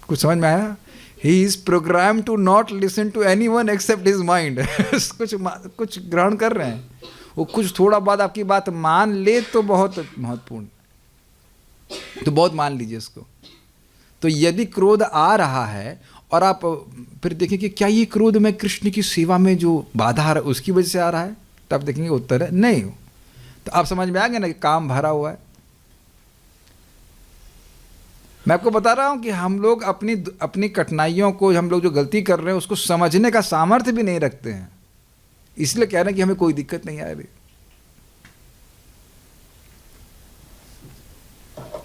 कुछ समझ में आया? He is program to not listen to anyone except his mind. कुछ ग्रहण कर रहे हैं, वो कुछ थोड़ा बाद आपकी बात मान ले तो बहुत महत्वपूर्ण, तो बहुत मान लीजिए उसको। तो यदि क्रोध आ रहा है और आप फिर देखें कि क्या ये क्रोध में कृष्ण की सेवा में जो बाधा आ रहा है उसकी वजह से आ रहा है, तो आप देखेंगे उत्तर है नहीं। तो आप समझ में आ गया ना कि काम भरा हुआ है। मैं आपको बता रहा हूं कि हम लोग अपनी कठिनाइयों को, हम लोग जो गलती कर रहे हैं उसको समझने का सामर्थ्य भी नहीं रखते हैं, इसलिए कह रहे हैं कि हमें कोई दिक्कत नहीं आ रही।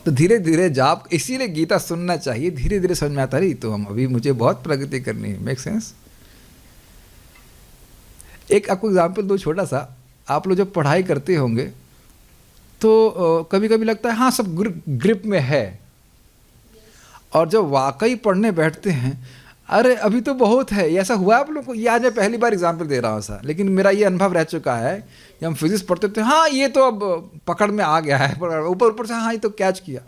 तो धीरे धीरे जाप, इसीलिए गीता सुनना चाहिए, धीरे धीरे समझ में आता रही तो हम अभी मुझे बहुत प्रगति करनी है। Make sense? एक आपको एग्जाम्पल दो छोटा सा। आप लोग जब पढ़ाई करते होंगे तो कभी कभी लगता है हाँ सब ग्रिप में है, और जब वाकई पढ़ने बैठते हैं, अरे अभी तो बहुत है। ऐसा हुआ है आप लोग को? ये आज मैं पहली बार एग्जाम्पल दे रहा हूँ सा, लेकिन मेरा ये अनुभव रह चुका है कि हम फिजिक्स पढ़ते थे, हाँ ये तो अब पकड़ में आ गया है, ऊपर ऊपर से हाँ ये तो कैच किया,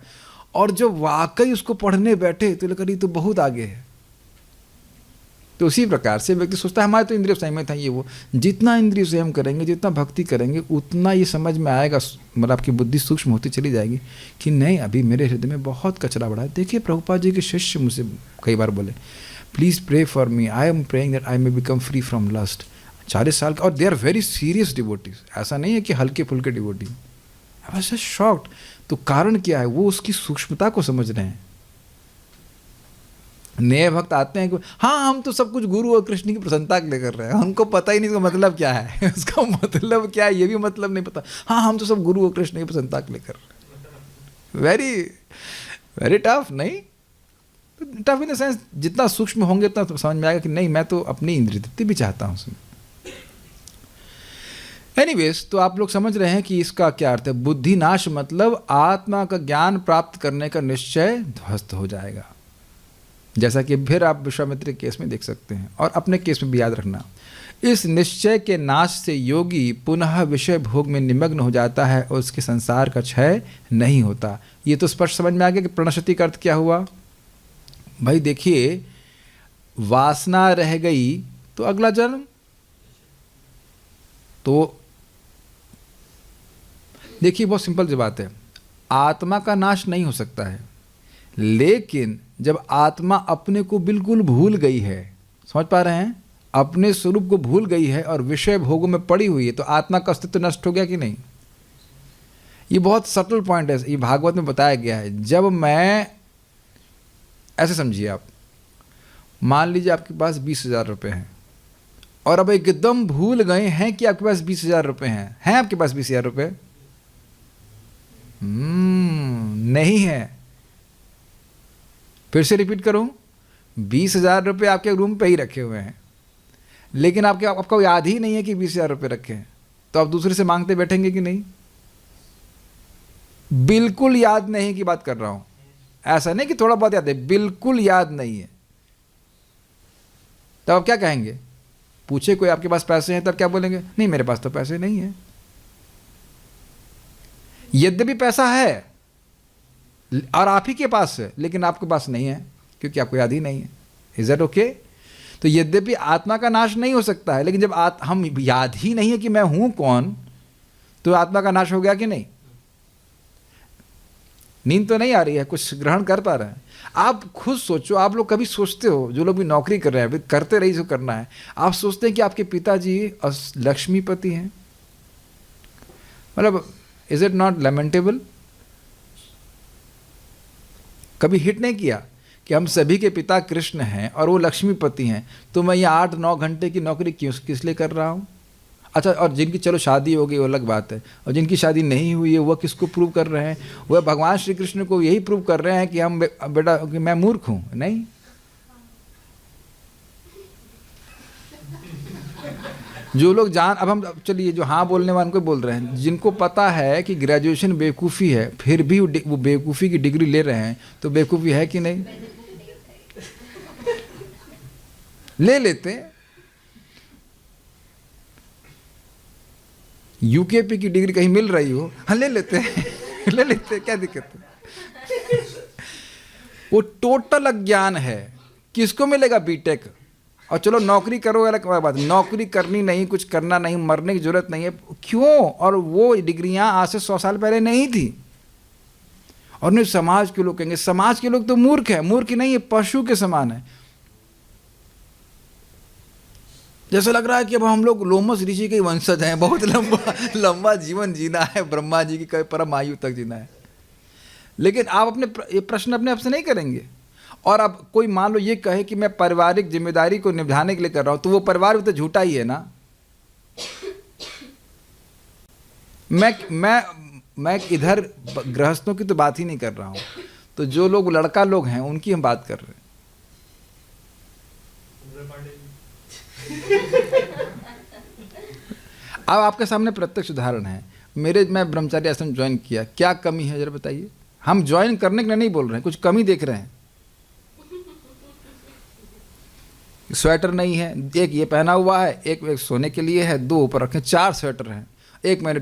और जब वाकई उसको पढ़ने बैठे तो लगा ये तो बहुत आगे है। तो उसी प्रकार से व्यक्ति सोचता है हमारे तो इंद्रिय संयम था, ये वो। जितना इंद्रिय संयम करेंगे, जितना भक्ति करेंगे, उतना ये समझ में आएगा, मतलब आपकी बुद्धि सूक्ष्म होती चली जाएगी कि नहीं अभी मेरे हृदय में बहुत कचरा बढ़ा है। देखिए प्रभुपाद जी के शिष्य मुझसे कई बार बोले, please pray for me, I am praying that I may become free from lust. 40 साल का, और they are very serious devotees, ऐसा नहीं है कि हल्के फुल्के devotee. I was just shocked. तो कारण क्या है? वो उसकी सूक्ष्मता को समझ रहे हैं। नए भक्त आते हैं कि हाँ हम तो सब कुछ गुरु और कृष्ण की प्रसन्नता के लिए कर रहे हैं, हमको पता ही नहीं उसका मतलब क्या है। उसका मतलब क्या है ये भी मतलब नहीं पता। हाँ हम तो सब गुरु और कृष्ण की प्रसन्नता के लिए कर रहे हैं। वेरी वेरी टफ, नहीं टफ इन द सेंस, जितना सूक्ष्म होंगे उतना तो समझ में आएगा कि नहीं मैं तो अपनी इंद्रिय तृप्ति भी चाहता हूँ उसमें। एनीवेज, तो आप लोग समझ रहे हैं कि इसका क्या अर्थ है। बुद्धि नाश मतलब आत्मा का ज्ञान प्राप्त करने का निश्चय ध्वस्त हो जाएगा, जैसा कि फिर आप विश्वामित्र के केस में देख सकते हैं, और अपने केस में भी याद रखना। इस निश्चय के नाश से योगी पुनः विषय भोग में निमग्न हो जाता है और उसके संसार का क्षय नहीं होता। ये तो स्पष्ट समझ में आ गया कि प्रणश्यति का अर्थ क्या हुआ। भाई देखिए, वासना रह गई तो अगला जन्म, तो देखिए बहुत सिंपल सी बात है, आत्मा का नाश नहीं हो सकता है, लेकिन जब आत्मा अपने को बिल्कुल भूल गई है, समझ पा रहे हैं, अपने स्वरूप को भूल गई है और विषय भोगों में पड़ी हुई है, तो आत्मा का अस्तित्व नष्ट हो गया कि नहीं। ये बहुत सटल पॉइंट है, ये भागवत में बताया गया है। जब मैं, ऐसे समझिए आप, मान लीजिए आपके पास 20,000 रुपये हैं और अब एकदम भूल गए हैं कि आपके पास 20,000 रुपये हैं आपके पास 20,000 रुपये? नहीं है। फिर से रिपीट करूं, 20,000 रुपये आपके रूम पे ही रखे हुए हैं, लेकिन आपको याद ही नहीं है कि 20,000 रुपये रखे हैं, तो आप दूसरे से मांगते बैठेंगे कि नहीं? बिल्कुल याद नहीं की बात कर रहा हूं, ऐसा नहीं कि थोड़ा बहुत याद है, बिल्कुल याद नहीं है, तब आप क्या कहेंगे? पूछे कोई आपके पास पैसे हैं, तब क्या बोलेंगे? नहीं मेरे पास तो पैसे नहीं है। यद्यपि पैसा है और आप ही के पास है, लेकिन आपके पास नहीं है क्योंकि आपको याद ही नहीं है। Is that okay? तो यद्यपि आत्मा का नाश नहीं हो सकता है, लेकिन जब हम याद ही नहीं है कि मैं हूं कौन, तो आत्मा का नाश हो गया कि नहीं? नींद तो नहीं आ रही है, कुछ ग्रहण कर पा रहे हैं? आप खुद सोचो, आप लोग कभी सोचते हो, जो लोग भी नौकरी कर रहे हैं, करते रही जो करना है, आप सोचते हैं कि आपके पिताजी लक्ष्मीपति हैं? मतलब इज इट नॉट लेमेंटेबल? कभी हिट नहीं किया कि हम सभी के पिता कृष्ण हैं और वो लक्ष्मीपति हैं, तो मैं ये 8-9 घंटे की नौकरी किस लिए कर रहा हूँ? अच्छा, और जिनकी चलो शादी हो गई वो अलग बात है, और जिनकी शादी नहीं हुई है वह किसको प्रूव कर रहे हैं? वह भगवान श्री कृष्ण को यही प्रूव कर रहे हैं कि हम बेटा कि मैं मूर्ख हूँ? नहीं, जो लोग अब हम चलिए जो हाँ बोलने वालों को बोल रहे हैं, जिनको पता है कि ग्रेजुएशन बेवकूफ़ी है, फिर भी वो बेवकूफ़ी की डिग्री ले रहे हैं, तो बेवकूफ़ी है कि नहीं? ले लेते हैं। यूकेपी की डिग्री कहीं मिल रही हो, हाँ ले लेते हैं ले लेते हैं, क्या दिक्कत है? वो टोटल अज्ञान है। किसको मिलेगा बीटेक? और चलो नौकरी करो अलग बात, नौकरी करनी नहीं, कुछ करना नहीं, मरने की जरूरत नहीं है, क्यों? और वो डिग्रियां आज से 100 साल पहले नहीं थी। और नहीं, समाज के लोग कहेंगे, समाज के लोग तो मूर्ख है। मूर्ख नहीं है, पशु के समान है। जैसा लग रहा है कि अब हम लोग लोमस ऋषि के वंशज हैं, बहुत लंबा जीवन जीना है, ब्रह्मा जी की परम आयु तक जीना है। लेकिन आप ये प्रश्न अपने आप से नहीं करेंगे। और अब कोई मान लो ये कहे कि मैं पारिवारिक जिम्मेदारी को निभाने के लिए कर रहा हूं, तो वो परिवार भी तो झूठा ही है ना। मैं इधर गृहस्थों की तो बात ही नहीं कर रहा हूं, तो जो लोग लड़का लोग हैं उनकी हम बात कर रहे हैं। अब आपके सामने प्रत्यक्ष उदाहरण है। मैं ब्रह्मचारी आश्रम ज्वाइन किया, क्या कमी है जरा बताइए? हम ज्वाइन करने के लिए नहीं बोल रहे हैं, कुछ कमी देख रहे हैं। स्वेटर नहीं है, एक ये पहना हुआ है, एक सोने के लिए है, 2 ऊपर रखे, 4 स्वेटर हैं। एक मैंने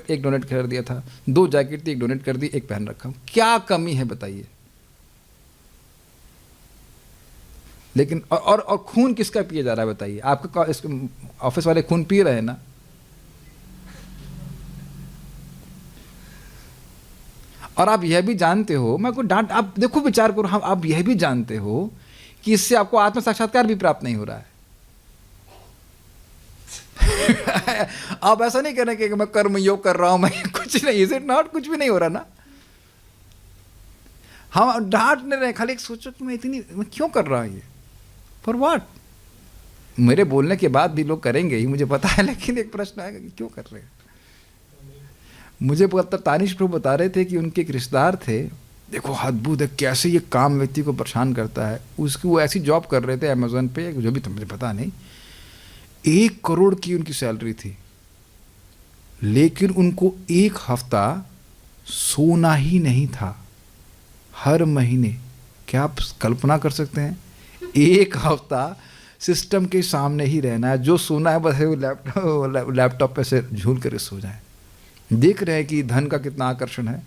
एक डोनेट कर दिया था, 2 जैकेट थी, एक डोनेट कर दी, एक पहन रखा हूं। क्या कमी है बताइए? लेकिन और खून किसका पिया जा रहा है बताइए? आपका ऑफिस वाले खून पी रहे हैं ना? और आप यह भी जानते हो, मैं को डांट, आप देखो विचार करो, हम आप यह भी जानते हो कि इससे आपको आत्म साक्षात्कार भी प्राप्त नहीं हो रहा है। आप ऐसा नहीं कहना कि मैं कर्म योग कर रहा हूं, मैं कुछ नहीं, इज इट नॉट? कुछ भी नहीं हो रहा ना। हम डांट नहीं रहे, खाली सोचो कि मैं क्यों कर रहा हूं ये, फॉर व्हाट? मेरे बोलने के बाद भी लोग करेंगे ही, मुझे पता है, लेकिन एक प्रश्न आएगा कि क्यों कर रहे हैं। मुझे पता, तानिश प्रभु बता रहे थे कि उनके एक रिश्तेदार थे, देखो अद्भुत है कैसे ये काम व्यक्ति को परेशान करता है। उसकी वो ऐसी जॉब कर रहे थे अमेज़न पे, जो भी तो मुझे पता नहीं, 1 करोड़ की उनकी सैलरी थी, लेकिन उनको 1 हफ्ता सोना ही नहीं था हर महीने। क्या आप कल्पना कर सकते हैं? 1 हफ्ता सिस्टम के सामने ही रहना है, जो सोना है बस वो लैपटॉप पे से झूल कर सो जाए। देख रहे हैं कि धन का कितना आकर्षण है,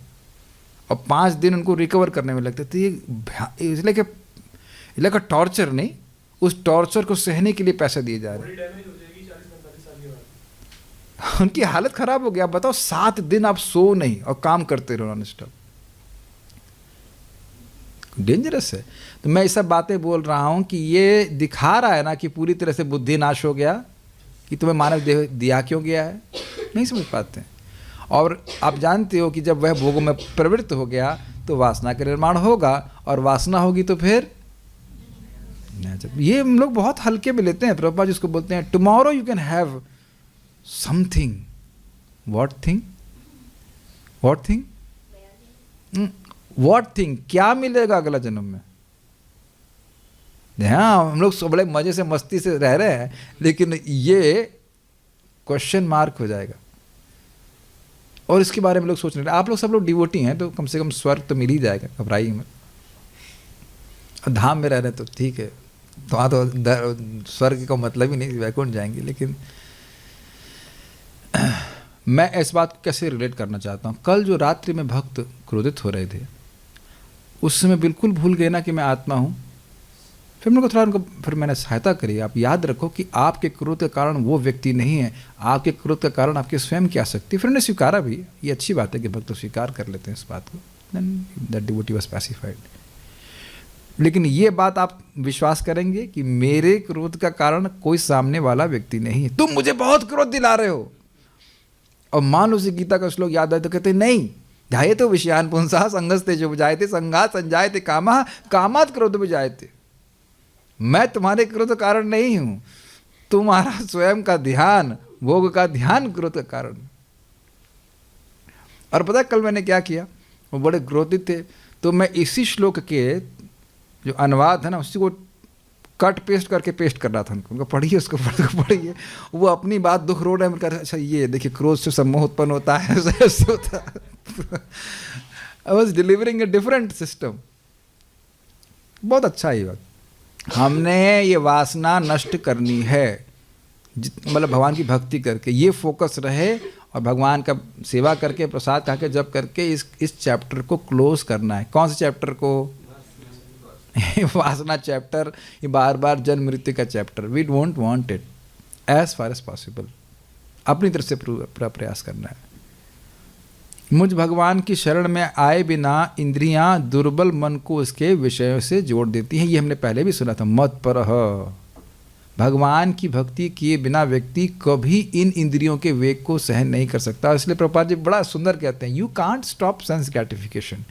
और 5 दिन उनको रिकवर करने में लगते थे। इसलिए कि टॉर्चर नहीं, उस टॉर्चर को सहने के लिए पैसे दिए जा रहे हैं। उनकी हालत खराब हो गया। बताओ 7 दिन आप सो नहीं और काम करते रहो नॉन स्टॉप, डेंजरस है। तो मैं ये सब बातें बोल रहा हूं कि ये दिखा रहा है ना कि पूरी तरह से बुद्धि नाश हो गया, कि तुम्हें मानव देह दिया क्यों गया है, नहीं समझ पाते हैं। और आप जानते हो कि जब वह भोगों में प्रवृत्त हो गया तो वासना का निर्माण होगा, और वासना होगी तो फिर ये हम लोग बहुत हल्के में लेते हैं। प्रभुपाद जिसको बोलते हैं tomorrow you can have something. What thing? What thing? What thing? क्या मिलेगा अगला जन्म में? हाँ, हम लोग बड़े मजे से मस्ती से रह रहे हैं, लेकिन ये क्वेश्चन मार्क हो जाएगा। और इसके बारे में लोग सोच रहे हैं। आप लोग सब लोग डिवोटी हैं तो कम से कम स्वर्ग तो मिल ही जाएगा, घबराइए मत। और धाम में रह रहे हैं तो ठीक है, तो वहाँ तो स्वर्ग का मतलब ही नहीं, वैकुंठ जाएंगे। लेकिन मैं इस बात को कैसे रिलेट करना चाहता हूँ, कल जो रात्रि में भक्त क्रोधित हो रहे थे, उस समय बिल्कुल भूल गए ना कि मैं आत्मा हूँ। फिर मेरे को थोड़ा उनको फिर मैंने सहायता करी, आप याद रखो कि आपके क्रोध के कारण वो व्यक्ति नहीं है, आपके क्रोध का कारण आपके स्वयं की आसक्ति। फिर उन्होंने स्वीकारा भी, ये अच्छी बात है कि भक्त तो स्वीकार कर लेते हैं इस बात को, then that devotee was pacified. लेकिन ये बात आप विश्वास करेंगे कि मेरे क्रोध का कारण कोई सामने वाला व्यक्ति नहीं है, तुम मुझे बहुत क्रोध दिला रहे हो। और मान लो उसे गीता का श्लोक याद आए तो कहते नहीं, ध्याये तो विषयान पुंसा संगस्ते जो जायते संगात संजायते कामः कामात् क्रोध विजायते। मैं तुम्हारे क्रोध कारण नहीं हूं, तुम्हारा स्वयं का ध्यान, भोग का ध्यान क्रोध का कारण। और पता है कल मैंने क्या किया, वो बड़े क्रोधित थे, तो मैं इसी श्लोक के जो अनुवाद है ना उसी को कट पेस्ट करके पेस्ट कर रहा था उनको, पढ़िए उसको, पढ़िए। वो अपनी बात दुख रो रहे हैं, कर अच्छा ये देखिए क्रोध से सम्मोह उत्पन्न होता है, ऐसे होता है। I was delivering a different system. बहुत अच्छा है ये बात। हमने ये वासना नष्ट करनी है, मतलब भगवान की भक्ति करके, ये फोकस रहे और भगवान का सेवा करके, प्रसाद खा के, जब करके इस चैप्टर को क्लोज करना है। कौन से चैप्टर को? वासना चैप्टर, ये बार बार जन्म मृत्यु का chapter. We don't want it as far as possible. अपनी तरफ से पूरा प्रयास करना है। मुझ भगवान की शरण में आए बिना इंद्रियां दुर्बल मन को उसके विषयों से जोड़ देती हैं। ये हमने पहले भी सुना था, मत परह। भगवान की भक्ति किए बिना व्यक्ति कभी इन इंद्रियों के वेग को सहन नहीं कर सकता। इसलिए प्रभुपाद जी बड़ा सुंदर कहते हैं, you can't stop sense gratification,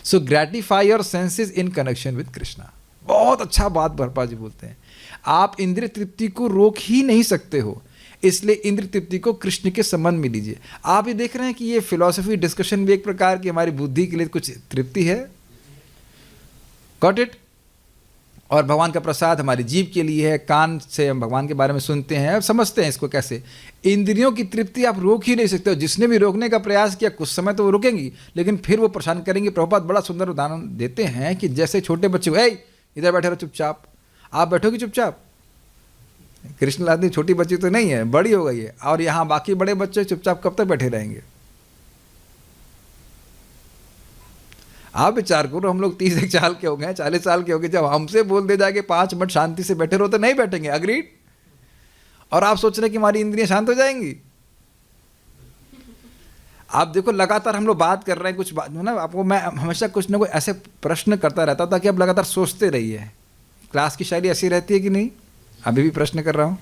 so gratify your senses in connection with Krishna. बहुत अच्छा बात प्रभुपाद जी बोलते हैं, आप इंद्रिय तृप्ति को रोक ही नहीं सकते हो, इसलिए इंद्र तृप्ति को कृष्ण के संबंध में लीजिए। आप ये देख रहे हैं कि ये फिलॉसफी डिस्कशन भी एक प्रकार की हमारी बुद्धि के लिए कुछ तृप्ति है। Got it? और भगवान का प्रसाद हमारी जीभ के लिए है, कान से हम भगवान के बारे में सुनते हैं, अब समझते हैं इसको कैसे। इंद्रियों की तृप्ति आप रोक ही नहीं सकते हो। जिसने भी रोकने का प्रयास किया कुछ समय तो वो रुकेंगी, लेकिन फिर वो परेशान करेंगी। प्रभुपाद बड़ा सुंदर उदाहरण देते हैं कि जैसे छोटे बच्चे, ए इधर बैठे रहो चुपचाप, आप बैठोगे चुपचाप। कृष्ण लाल छोटी बच्ची तो नहीं है, बड़ी हो गई है, और यहाँ बाकी बड़े बच्चे चुपचाप कब तक बैठे रहेंगे? आप विचार करो, हम लोग 30 साल के हो गए, 40 साल के हो गए, जब हमसे बोल दे जाए कि 5 मिनट शांति से बैठे रहो तो नहीं बैठेंगे। अग्रीड? और आप सोच रहे कि हमारी इंद्रियां शांत हो जाएंगी? आप देखो लगातार हम लोग बात कर रहे हैं, कुछ बात ना, आपको मैं हमेशा कुछ ना कुछ ऐसे प्रश्न करता रहता था कि आप लगातार सोचते रहिए। क्लास की शैली ऐसी रहती है कि नहीं? अभी भी प्रश्न कर रहा हूँ।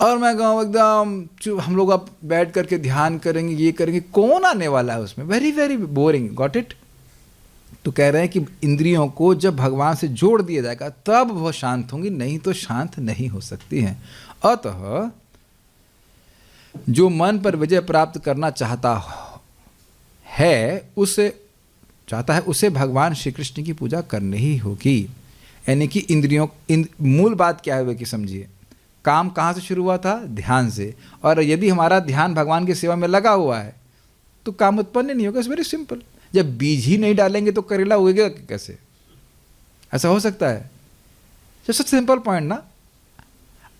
और मैं कहूँ एकदम हम लोग अब बैठ करके ध्यान करेंगे, ये करेंगे, कौन आने वाला है उसमें? Very very boring. Got it? तो कह रहे हैं कि इंद्रियों को जब भगवान से जोड़ दिया जाएगा तब वह शांत होंगी, नहीं तो शांत नहीं हो सकती हैं। अतः जो मन पर विजय प्राप्त करना चाहता है उसे भगवान श्री कृष्ण की पूजा करनी ही होगी। यानी कि इंद्रियों, मूल बात क्या है कि समझिए, काम कहाँ से शुरू हुआ था? ध्यान से। और यदि हमारा ध्यान भगवान की सेवा में लगा हुआ है तो काम उत्पन्न नहीं होगा। It's very simple. जब बीज ही नहीं डालेंगे तो करेला उगेगा कैसे? ऐसा हो सकता है? जस्ट सिंपल पॉइंट ना।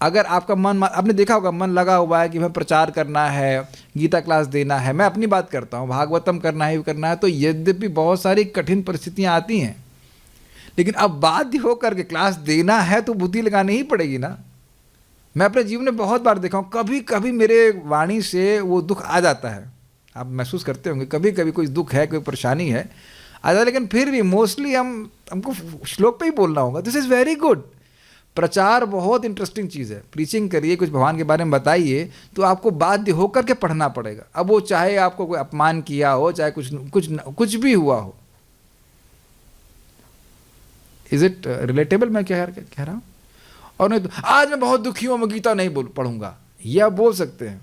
अगर आपका मन, आपने देखा होगा, मन लगा हुआ है कि मैं प्रचार करना है, गीता क्लास देना है, मैं अपनी बात करता हूँ, भागवतम करना है, तो यद्यपि बहुत सारी कठिन परिस्थितियाँ आती हैं, लेकिन अब बाध्य होकर के क्लास देना है तो बुद्धि लगानी ही पड़ेगी ना। मैं अपने जीवन में बहुत बार देखा हूँ, कभी कभी मेरे वाणी से वो दुख आ जाता है, आप महसूस करते होंगे, कभी कभी कोई दुख है, कोई परेशानी है आ जाता है, लेकिन फिर भी मोस्टली हमको श्लोक पे ही बोलना होगा। This is very good. प्रचार बहुत इंटरेस्टिंग चीज़ है। प्रीचिंग करिए, कुछ भगवान के बारे में बताइए, तो आपको बाध्य होकर के पढ़ना पड़ेगा। अब वो चाहे आपको कोई अपमान किया हो, चाहे कुछ भी हुआ हो। इज इट रिलेटेबल मैं कह रहा हूँ? और नहीं तो आज मैं बहुत दुखी हूँ, मैं गीता नहीं पढ़ूंगा, ये आप बोल सकते हैं।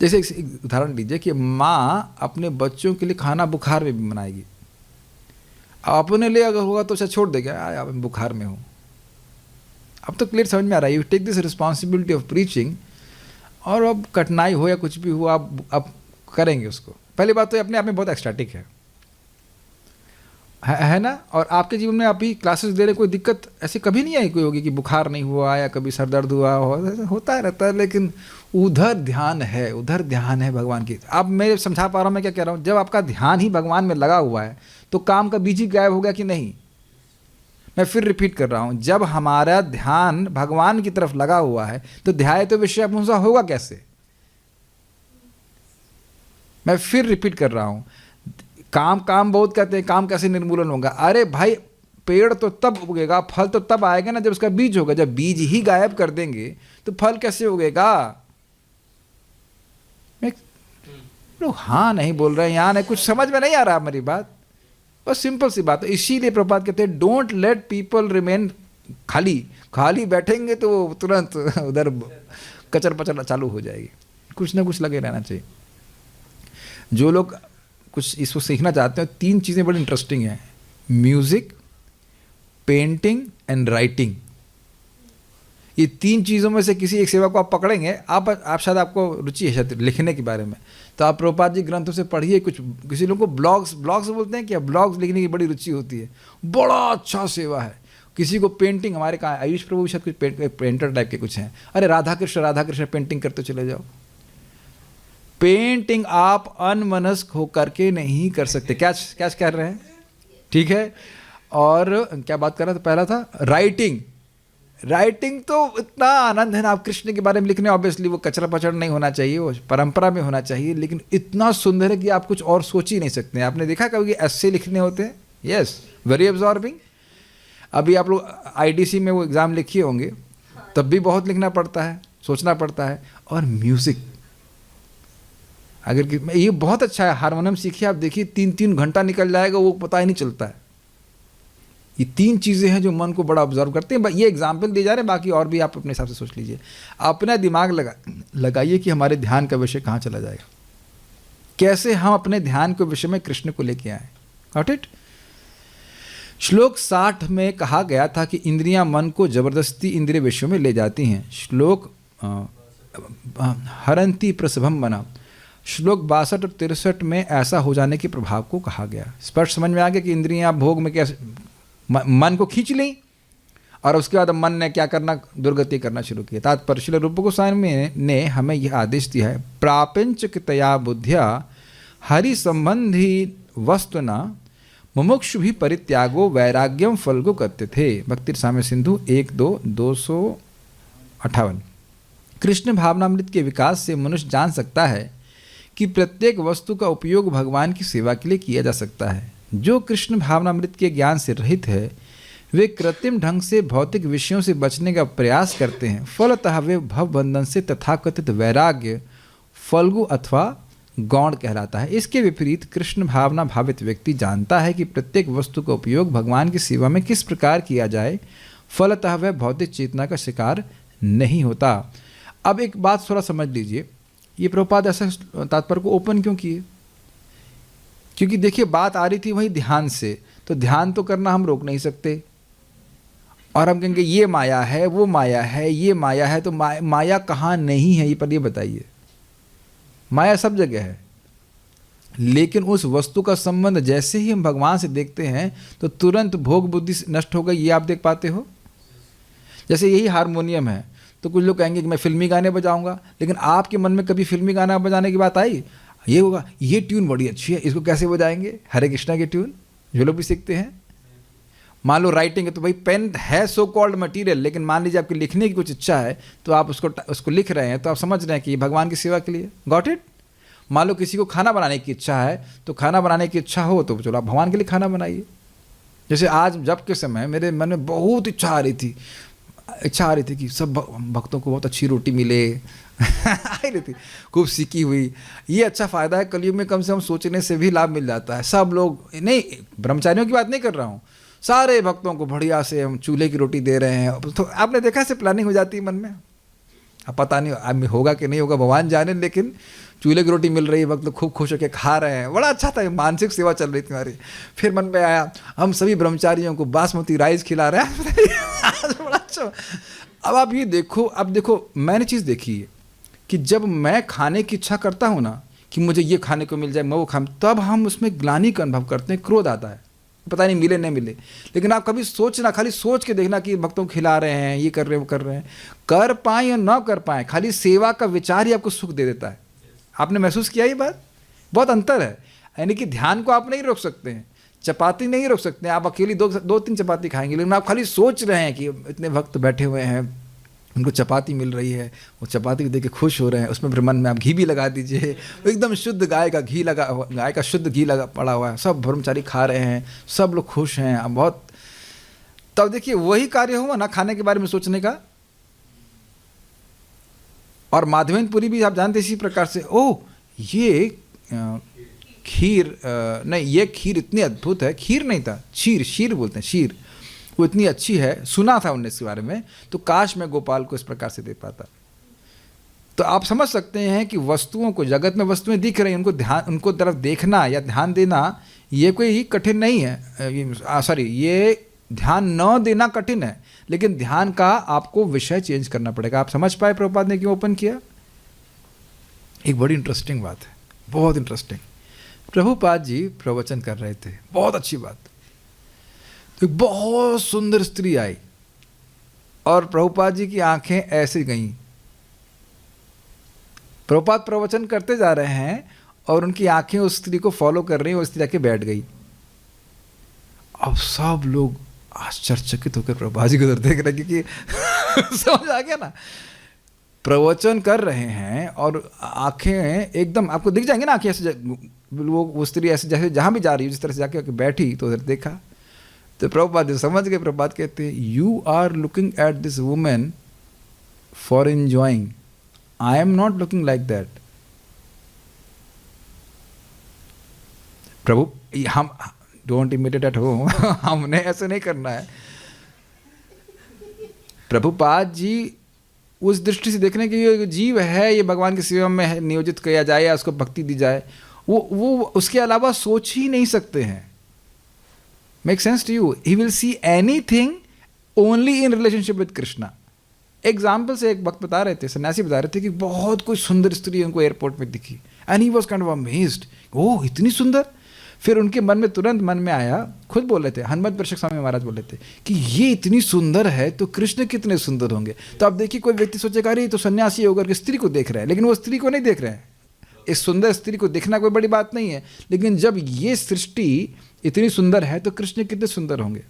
जैसे एक उदाहरण लीजिए कि माँ अपने बच्चों के लिए खाना बुखार में भी बनाएगी, अपने लिए अगर होगा तो शायद छोड़ देगा, यार मैं बुखार में हूँ। अब तो क्लियर समझ में आ रहा है, you take this responsibility of preaching, और अब कठिनाई हो या कुछ भी हो आप करेंगे उसको। पहली बात तो अपने आप में बहुत एक्स्ट्राटिक है ना। और आपके जीवन में आप ही क्लासेस दे रहे, कोई दिक्कत ऐसी कभी नहीं आई कोई होगी कि बुखार नहीं हुआ या कभी सर दर्द हुआ होता रहता है, लेकिन उधर ध्यान है भगवान की। अब मैं समझा पा रहा हूँ मैं क्या कह रहा हूँ। जब आपका ध्यान ही भगवान में लगा हुआ है तो काम का बीज ही गायब हो गया कि नहीं। मैं फिर रिपीट कर रहा हूँ, जब हमारा ध्यान भगवान की तरफ लगा हुआ है तो ध्याय तो विषय पुंसा होगा कैसे। मैं फिर रिपीट कर रहा हूँ, काम बहुत कहते हैं, काम कैसे निर्मूलन होगा। अरे भाई, पेड़ तो तब उगेगा, फल तो तब आएगा ना जब उसका बीज होगा। जब बीज ही गायब कर देंगे तो फल कैसे उगेगा। लोग हाँ नहीं बोल रहे हैं, यहाँ नहीं, कुछ समझ में नहीं आ रहा मेरी बात। बस सिंपल सी बात है। इसीलिए प्रभुपाद कहते हैं डोंट लेट पीपल रिमेन खाली बैठेंगे तो तुरंत उधर कचर पचर चालू हो जाएगी। कुछ ना कुछ लगे रहना चाहिए। जो लोग कुछ इसको सीखना चाहते हैं, 3 चीज़ें बड़ी इंटरेस्टिंग हैं, म्यूज़िक, पेंटिंग एंड राइटिंग। ये 3 चीज़ों में से किसी एक सेवा को आप पकड़ेंगे, आप शायद आपको रुचि है शायद लिखने के बारे में, तो आप प्रभुपाद जी ग्रंथों से पढ़िए। किसी लोगों को ब्लॉग्स बोलते हैं, क्या ब्लॉग्स लिखने की बड़ी रुचि होती है, बड़ा अच्छा सेवा है। किसी को पेंटिंग, हमारे कहाँ आयुष प्रभु शायद कुछ पेंटर टाइप के कुछ हैं, अरे राधा कृष्ण पेंटिंग करते चले जाओ। पेंटिंग आप अनमनस्क होकर के नहीं कर सकते। क्या कर रहे हैं, ठीक है। और क्या बात कर रहा था, पहला था राइटिंग तो इतना आनंद है ना। आप कृष्ण के बारे में लिखने, ऑब्वियसली वो कचरा पचड़ नहीं होना चाहिए, वो परंपरा में होना चाहिए, लेकिन इतना सुंदर है कि आप कुछ और सोच ही नहीं सकते। आपने देखा कभी ऐसे लिखने होते हैं, यस, वेरी एब्जॉर्बिंग। अभी आप लोग आईडीसी में वो एग्ज़ाम लिखे होंगे, तब भी बहुत लिखना पड़ता है, सोचना पड़ता है। और म्यूज़िक, अगर ये बहुत अच्छा है, हारमोनियम सीखिए आप, देखिए 3 घंटा निकल जाएगा, वो पता ही नहीं चलता है। ये 3 चीज़ें हैं जो मन को बड़ा ऑब्जर्व करते हैं। ये एग्जाम्पल दिए जा रहे हैं, बाकी और भी आप अपने हिसाब से सोच लीजिए। अपना दिमाग लगाइए कि हमारे ध्यान का विषय कहाँ चला जाएगा, कैसे हम अपने ध्यान के विषय में कृष्ण को लेके आए। Got it. श्लोक 60 में कहा गया था कि इंद्रियां मन को जबरदस्ती इंद्रिय विषयों में ले जाती हैं। श्लोक हरंती प्रसभम बना। श्लोक 62 और 63 में ऐसा हो जाने के प्रभाव को कहा गया। स्पष्ट समझ में आ गया कि इंद्रियां भोग में कैसे मन को खींच ली, और उसके बाद मन ने क्या करना, दुर्गति करना शुरू किया। तात्पर्य श्रील रूप गोस्वामी ने हमें यह आदेश दिया है, प्रापंचकतया बुद्धिया हरि संबंधी वस्तुना मुमुक्षु भी परित्यागो वैराग्यम फलगो करते थे। भक्ति रसामृत सिंधु 1-2-258। कृष्ण भावनामृत के विकास से मनुष्य जान सकता है कि प्रत्येक वस्तु का उपयोग भगवान की सेवा के लिए किया जा सकता है। जो कृष्ण भावनामृत के ज्ञान से रहित है, वे कृत्रिम ढंग से भौतिक विषयों से बचने का प्रयास करते हैं। फलतः वे भवबंधन से तथाकथित वैराग्य फल्गु अथवा गौण कहलाता है। इसके विपरीत कृष्ण भावना भावित व्यक्ति जानता है कि प्रत्येक वस्तु का उपयोग भगवान की सेवा में किस प्रकार किया जाए, फलतः वह भौतिक चेतना का शिकार नहीं होता। अब एक बात थोड़ा समझ लीजिए, ये प्रभुपाद ऐसा तात्पर्य को ओपन क्यों किए? क्योंकि देखिए बात आ रही थी वही ध्यान से, तो ध्यान तो करना हम रोक नहीं सकते, और हम कहेंगे ये माया है, वो माया है, ये माया है, तो माया कहाँ नहीं है ये पर ये बताइए। माया सब जगह है, लेकिन उस वस्तु का संबंध जैसे ही हम भगवान से देखते हैं तो तुरंत भोग बुद्धि नष्ट हो गई। ये आप देख पाते हो। जैसे यही हारमोनियम है, तो कुछ लोग कहेंगे कि मैं फिल्मी गाने बजाऊंगा, लेकिन आपके मन में कभी फिल्मी गाना बजाने की बात आई? ये होगा, ये ट्यून बड़ी अच्छी है, इसको कैसे बजाएंगे? हरे कृष्णा की ट्यून जो लोग भी सीखते हैं। मान लो राइटिंग है, तो भाई पेन है सो कॉल्ड मटीरियल, लेकिन मान लीजिए आपकी लिखने की कुछ इच्छा है, तो आप उसको लिख रहे हैं, तो आप समझ रहे हैं कि ये भगवान की सेवा के लिए। Got it. मान लो किसी को खाना बनाने की इच्छा है, तो खाना बनाने की इच्छा हो तो चलो आप भगवान के लिए खाना बनाइए। जैसे आज जब के समय मेरे मन में बहुत इच्छा आ रही थी कि सब भक्तों को बहुत अच्छी रोटी मिले आ रही थी, खूब सीखी हुई। ये अच्छा फ़ायदा है कलयुग में, कम से कम सोचने से भी लाभ मिल जाता है। सब लोग, नहीं ब्रह्मचारियों की बात नहीं कर रहा हूँ, सारे भक्तों को बढ़िया से हम चूल्हे की रोटी दे रहे हैं, तो आपने देखा से प्लानिंग हो जाती है मन में। अब पता नहीं अब होगा कि नहीं होगा, भगवान जाने, लेकिन चूल्हे की रोटी मिल रही है, वक्त लोग खूब खुश होकर खा रहे हैं, बड़ा अच्छा था, मानसिक सेवा चल रही थी हमारी। फिर मन में आया हम सभी ब्रह्मचारियों को बासमती राइस खिला रहे हैं बड़ा अच्छा। अब आप ये देखो, अब देखो मैंने चीज़ देखी है कि जब मैं खाने की इच्छा करता हूँ ना कि मुझे ये खाने को मिल जाए, मैं वो खा, तब हम उसमें ग्लानि का अनुभव करते हैं, क्रोध आता है, पता नहीं मिले नहीं मिले। लेकिन आप कभी सोचना, खाली सोच के देखना कि भक्तों को खिला रहे हैं, ये कर रहे हैं, वो कर रहे हैं, कर पाएँ या ना कर पाएँ, खाली सेवा का विचार ही आपको सुख दे देता है। आपने महसूस किया ये बात? बहुत अंतर है। यानी कि ध्यान को आप नहीं रोक सकते हैं, चपाती नहीं रोक सकते हैं, आप अकेली दो तीन चपाती खाएंगे, लेकिन आप खाली सोच रहे हैं कि इतने भक्त बैठे हुए हैं, उनको चपाती मिल रही है, वो चपाती देख के खुश हो रहे हैं, उसमें फिर मन में आप घी भी लगा दीजिए, एकदम शुद्ध गाय का घी लगा, गाय का शुद्ध घी लगा पड़ा हुआ है, सब ब्रह्मचारी खा रहे हैं, सब लोग खुश हैं, अब बहुत, तब देखिए वही कार्य हुआ ना खाने के बारे में सोचने का। और माधवेंद्रपुरी भी आप जानते इसी प्रकार से, ओह ये खीर नहीं, ये खीर इतनी अद्भुत है, खीर नहीं था, शीर बोलते हैं, शीर, वो इतनी अच्छी है, सुना था उनने इसके बारे में, तो काश मैं गोपाल को इस प्रकार से दे पाता। तो आप समझ सकते हैं कि वस्तुओं को, जगत में वस्तुएं दिख रही हैं, उनको ध्यान, उनको तरफ देखना या ध्यान देना ये कोई कठिन नहीं है, सॉरी ये ध्यान न देना कठिन है, लेकिन ध्यान का आपको विषय चेंज करना पड़ेगा। आप समझ पाए प्रभुपाद ने क्यों ओपन किया? एक बड़ी इंटरेस्टिंग बात है, बहुत इंटरेस्टिंग। प्रभुपाद जी प्रवचन कर रहे थे, बहुत अच्छी बात, तो एक बहुत सुंदर स्त्री आई और प्रभुपाद जी की आंखें ऐसे गईं। प्रभुपाद प्रवचन करते जा रहे हैं और उनकी आंखें उस स्त्री को फॉलो कर रही हैं, वो स्त्री जाके बैठ गई। अब सब लोग आश्चर्यचकित होकर प्रभुपाद जी को उधर देख रहे, क्योंकि समझ आ गया ना, प्रवचन कर रहे हैं और आंखें एकदम आपको दिख जाएंगे ना, आंखें ऐसे, वो स्त्री ऐसे जैसे जहाँ भी जा रही है, जिस तरह से जाके बैठी तो उधर देखा, तो प्रभुपाद समझ गए। प्रभुपाद कहते हैं, you are looking at this women for enjoying, I am not looking like that. Prabhu हम डोंट इमिटेट एट होम, हमने ऐसे नहीं करना है। प्रभुपाद जी उस दृष्टि से देखने के ये जीव है, ये भगवान की सेवा में नियोजित किया जाए या उसको भक्ति दी जाए, वो उसके अलावा सोच ही नहीं सकते हैं। Make sense to you? He will see anything only in relationship with Krishna. Example से एक वक्त बता रहे थे, सन्यासी बता रहे थे कि बहुत कोई सुंदर स्त्री उनको एयरपोर्ट में दिखी, and he was kind of amazed, oh इतनी सुंदर। फिर उनके मन में तुरंत मन में आया, खुद बोल रहे थे, हनुमत प्रशक स्वामी महाराज बोल रहे थे कि ये इतनी सुंदर है तो कृष्ण कितने सुंदर होंगे। तो आप देखिए, कोई व्यक्ति सोचेगा अरे तो सन्यासी होकर के स्त्री को देख रहे हैं, लेकिन वो स्त्री को नहीं देख रहे हैं। इस सुंदर स्त्री को देखना कोई बड़ी बात नहीं है, लेकिन जब ये सृष्टि इतनी सुंदर है तो कृष्ण कितने सुंदर होंगे।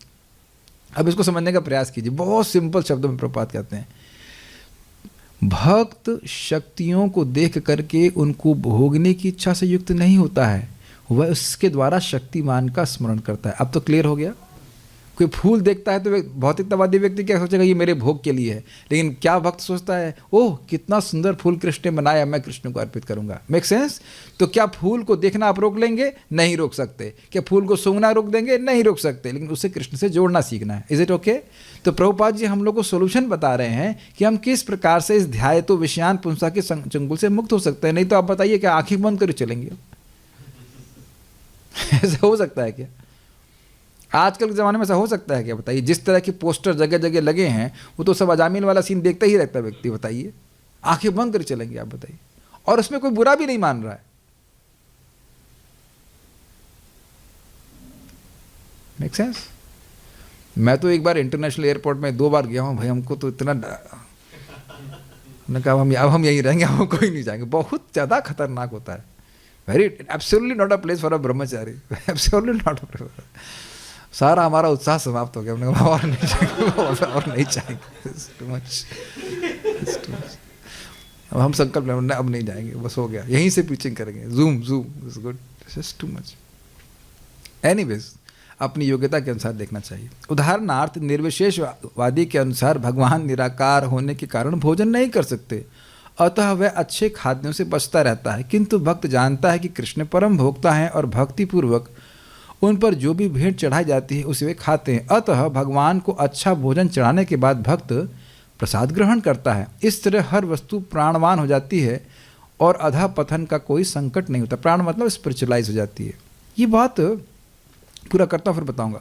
अब इसको समझने का प्रयास कीजिए, बहुत सिंपल शब्दों में प्रभुपाद कहते हैं, भक्त शक्तियों को देख करके उनको भोगने की इच्छा से युक्त नहीं होता है, वह उसके द्वारा शक्तिमान का स्मरण करता है। अब तो क्लियर हो गया। कोई फूल देखता है तो भौतिकतावादी व्यक्ति क्या सोचेगा, ये मेरे भोग के लिए है, लेकिन क्या भक्त सोचता है, ओह कितना सुंदर फूल कृष्ण ने बनाया, मैं कृष्ण को अर्पित करूंगा। Make sense? तो क्या फूल को देखना आप रोक लेंगे? नहीं रोक सकते। क्या फूल को सूंघना रोक देंगे? नहीं रोक सकते, लेकिन उसे कृष्ण से जोड़ना सीखना है। Is it okay? तो प्रभुपाद जी हम लोग को सोल्यूशन बता रहे हैं कि हम किस प्रकार से इस ध्यायतो विषयान पुंसा के चंगुल से मुक्त हो सकते हैं। नहीं तो आप बताइए क्या आंखें बंद कर चलेंगे? ऐसा हो सकता है क्या? आजकल के ज़माने में ऐसा हो सकता है क्या? बताइए। जिस तरह के पोस्टर जगह जगह लगे हैं, वो तो सब अजामिल वाला सीन देखता ही रहता है व्यक्ति। बताइए, आंखें बंद कर चलेंगे आप? बताइए। और उसमें कोई बुरा भी नहीं मान रहा है। Make sense? मैं तो एक बार इंटरनेशनल एयरपोर्ट में 2 बार गया हूँ भाई, हमको तो इतना कहा हम यहीं रहेंगे, हम कोई नहीं जाएंगे। बहुत ज़्यादा खतरनाक होता है। Very absolutely not a place for a Brahmachari, absolutely not a. सारा हमारा उत्साह समाप्त हो गया, हमने कहा और नहीं जाएंगे, और नहीं चाहेंगे, टू मच। अब हम संकल्प लें अब नहीं जाएंगे, बस हो गया, यहीं से पिचिंग करेंगे, zoom is good, just too much. Anyways, अपनी योग्यता के अनुसार देखना चाहिए। उदाहरणार्थ, निर्विशेषवादी के अनुसार भगवान निराकार होने के कारण भोजन नहीं कर सकते, अतः वह अच्छे खाद्यों से बचता रहता है। किंतु भक्त जानता है कि कृष्ण परम भोक्ता हैं और भक्तिपूर्वक उन पर जो भी भेंट चढ़ाई जाती है उसे वे खाते हैं। अतः भगवान को अच्छा भोजन चढ़ाने के बाद भक्त प्रसाद ग्रहण करता है। इस तरह हर वस्तु प्राणवान हो जाती है और अधा पतन का कोई संकट नहीं होता। प्राण मतलब स्पिरिचुअलाइज हो जाती है। ये बात पूरा करता हूँ फिर बताऊंगा।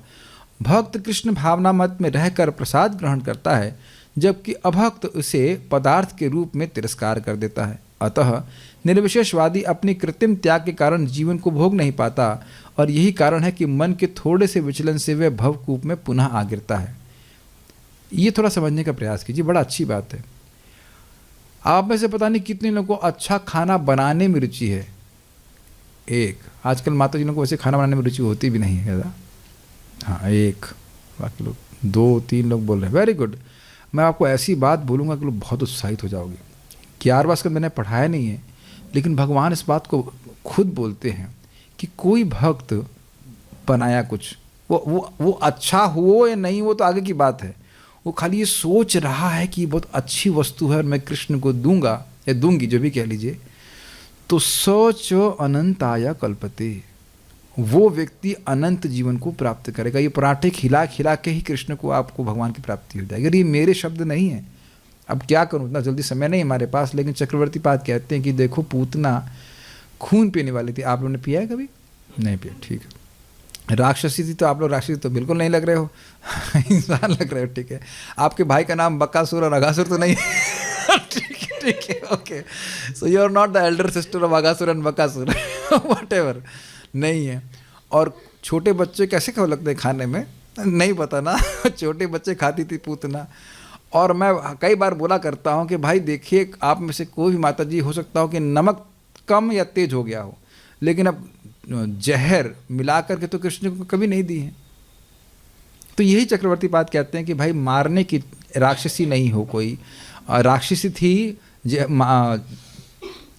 भक्त कृष्ण भावना मत में रहकर प्रसाद ग्रहण करता है, जबकि अभक्त उसे पदार्थ के रूप में तिरस्कार कर देता है। अतः निर्विशेषवादी अपनी कृत्रिम त्याग के कारण जीवन को भोग नहीं पाता, और यही कारण है कि मन के थोड़े से विचलन से वह भवकूप में पुनः आ गिरता है। ये थोड़ा समझने का प्रयास कीजिए, बड़ा अच्छी बात है। आप में से पता नहीं कितने लोगों को अच्छा खाना बनाने में रुचि है। एक आजकल माता जी लोगों को वैसे खाना बनाने में रुचि होती भी नहीं है ज़्यादा। हाँ, एक, बाकी लोग 2-3 लोग बोल रहे हैं, वेरी गुड। मैं आपको ऐसी बात बोलूँगा कि लोग बहुत उत्साहित हो जाओगे। 11वां स्कंद मैंने पढ़ाया नहीं है, लेकिन भगवान इस बात को खुद बोलते हैं कि कोई भक्त बनाया कुछ, वो अच्छा हो या नहीं वो तो आगे की बात है। वो खाली ये सोच रहा है कि बहुत अच्छी वस्तु है और मैं कृष्ण को दूंगा या दूंगी, जो भी कह लीजिए, तो सोच अनंताया कल्पते, वो व्यक्ति अनंत जीवन को प्राप्त करेगा। ये पराठे खिला खिला के ही कृष्ण को, आपको भगवान की प्राप्ति हो जाएगी। अगर ये मेरे शब्द नहीं है, अब क्या करूं, इतना जल्दी समय नहीं हमारे पास, लेकिन चक्रवर्ती पाद कहते हैं कि देखो पूतना खून पीने वाली थी। आप लोगों ने पिया है कभी? नहीं पिया, ठीक है। राक्षसी थी तो आप लोग राक्षसी तो बिल्कुल नहीं लग रहे हो, इंसान लग रहे हो, ठीक है। आपके भाई का नाम बकासुर और अगासुर तो नहीं ठीक है, okay. So you are not the elder sister of Aghasura and Bakasura, whatever, नहीं है। और छोटे बच्चे कैसे क्यों लगते हैं खाने में, नहीं पता ना। छोटे बच्चे खाती थी पूतना। और मैं कई बार बोला करता हूँ कि भाई देखिए, आप में से कोई भी माता जी हो सकता हो कि नमक कम या तेज हो गया हो, लेकिन अब जहर मिला करके तो कृष्ण को कभी नहीं दी है। तो यही चक्रवर्ती पाद कहते हैं कि भाई मारने की राक्षसी नहीं हो कोई, राक्षसी थी,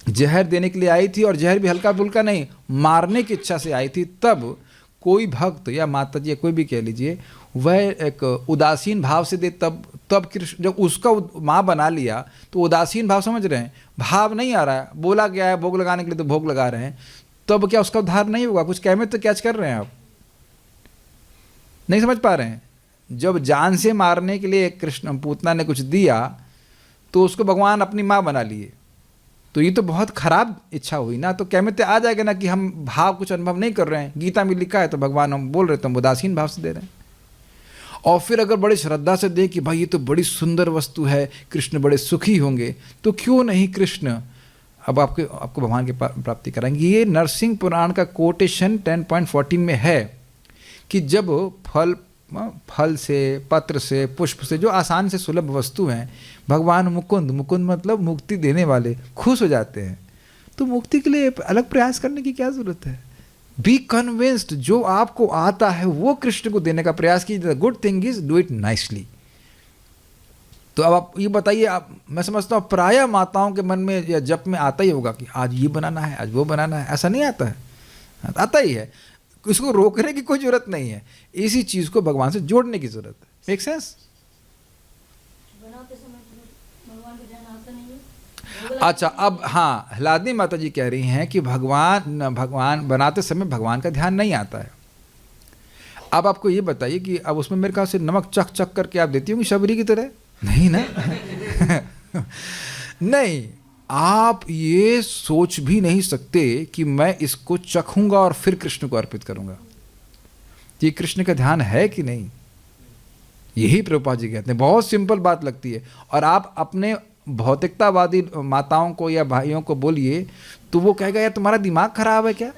जहर देने के लिए आई थी, और जहर भी हल्का फुल्का नहीं, मारने की इच्छा से आई थी। तब कोई भक्त या माता जी या कोई भी कह लीजिए, वह एक उदासीन भाव से दे, तब कृष्ण जब उसका माँ बना लिया तो उदासीन भाव, समझ रहे हैं, भाव नहीं आ रहा है, बोला गया है भोग लगाने के लिए तो भोग लगा रहे हैं, तब क्या उसका उद्धार नहीं होगा? कुछ कहमे तो कैच कर रहे हैं आप, नहीं समझ पा रहे हैं। जब जान से मारने के लिए कृष्ण पूतना ने कुछ दिया तो उसको भगवान अपनी माँ बना लिए, तो ये तो बहुत खराब इच्छा हुई ना। तो कहमे तो आ जाएगा ना कि हम भाव कुछ अनुभव नहीं कर रहे हैं। गीता में लिखा है तो भगवान हम बोल रहे तो हम उदासीन भाव से दे रहे हैं। और फिर अगर बड़ी श्रद्धा से दें कि भाई ये तो बड़ी सुंदर वस्तु है, कृष्ण बड़े सुखी होंगे, तो क्यों नहीं कृष्ण अब आपको भगवान की प्राप्ति कराएंगे। ये नरसिंह पुराण का कोटेशन 10.14 में है कि जब फल से, पत्र से, पुष्प से, जो आसान से सुलभ वस्तु हैं, भगवान मुकुंद मतलब मुक्ति देने वाले, खुश हो जाते हैं। तो मुक्ति के लिए अलग प्रयास करने की क्या जरूरत है? बी कन्विंस्ड, जो आपको आता है वो कृष्ण को देने का प्रयास कीजिए। Good thing is do it nicely. तो अब आप ये बताइए, आप, मैं समझता हूँ प्रायः माताओं के मन में या जप में आता ही होगा कि आज ये बनाना है, आज वो बनाना है। ऐसा नहीं आता है? आता ही है। इसको रोकने की कोई जरूरत नहीं है, इसी चीज को भगवान से जोड़ने की जरूरत है। Make sense? अच्छा, अब हाँ, हलादनी माता जी कह रही हैं कि भगवान बनाते समय भगवान का ध्यान नहीं आता है। अब आपको ये बताइए कि अब उसमें मेरे ख्याल से नमक चख करके आप देती होंगी शबरी की तरह? नहीं ना। नहीं, आप ये सोच भी नहीं सकते कि मैं इसको चखूंगा और फिर कृष्ण को अर्पित करूंगा। ये कृष्ण का ध्यान है कि नहीं? यही प्रभुपाद जी कहते हैं। बहुत सिंपल बात लगती है। और आप अपने भौतिकतावादी माताओं को या भाइयों को बोलिए तो वो कहेगा यार तुम्हारा दिमाग खराब है क्या?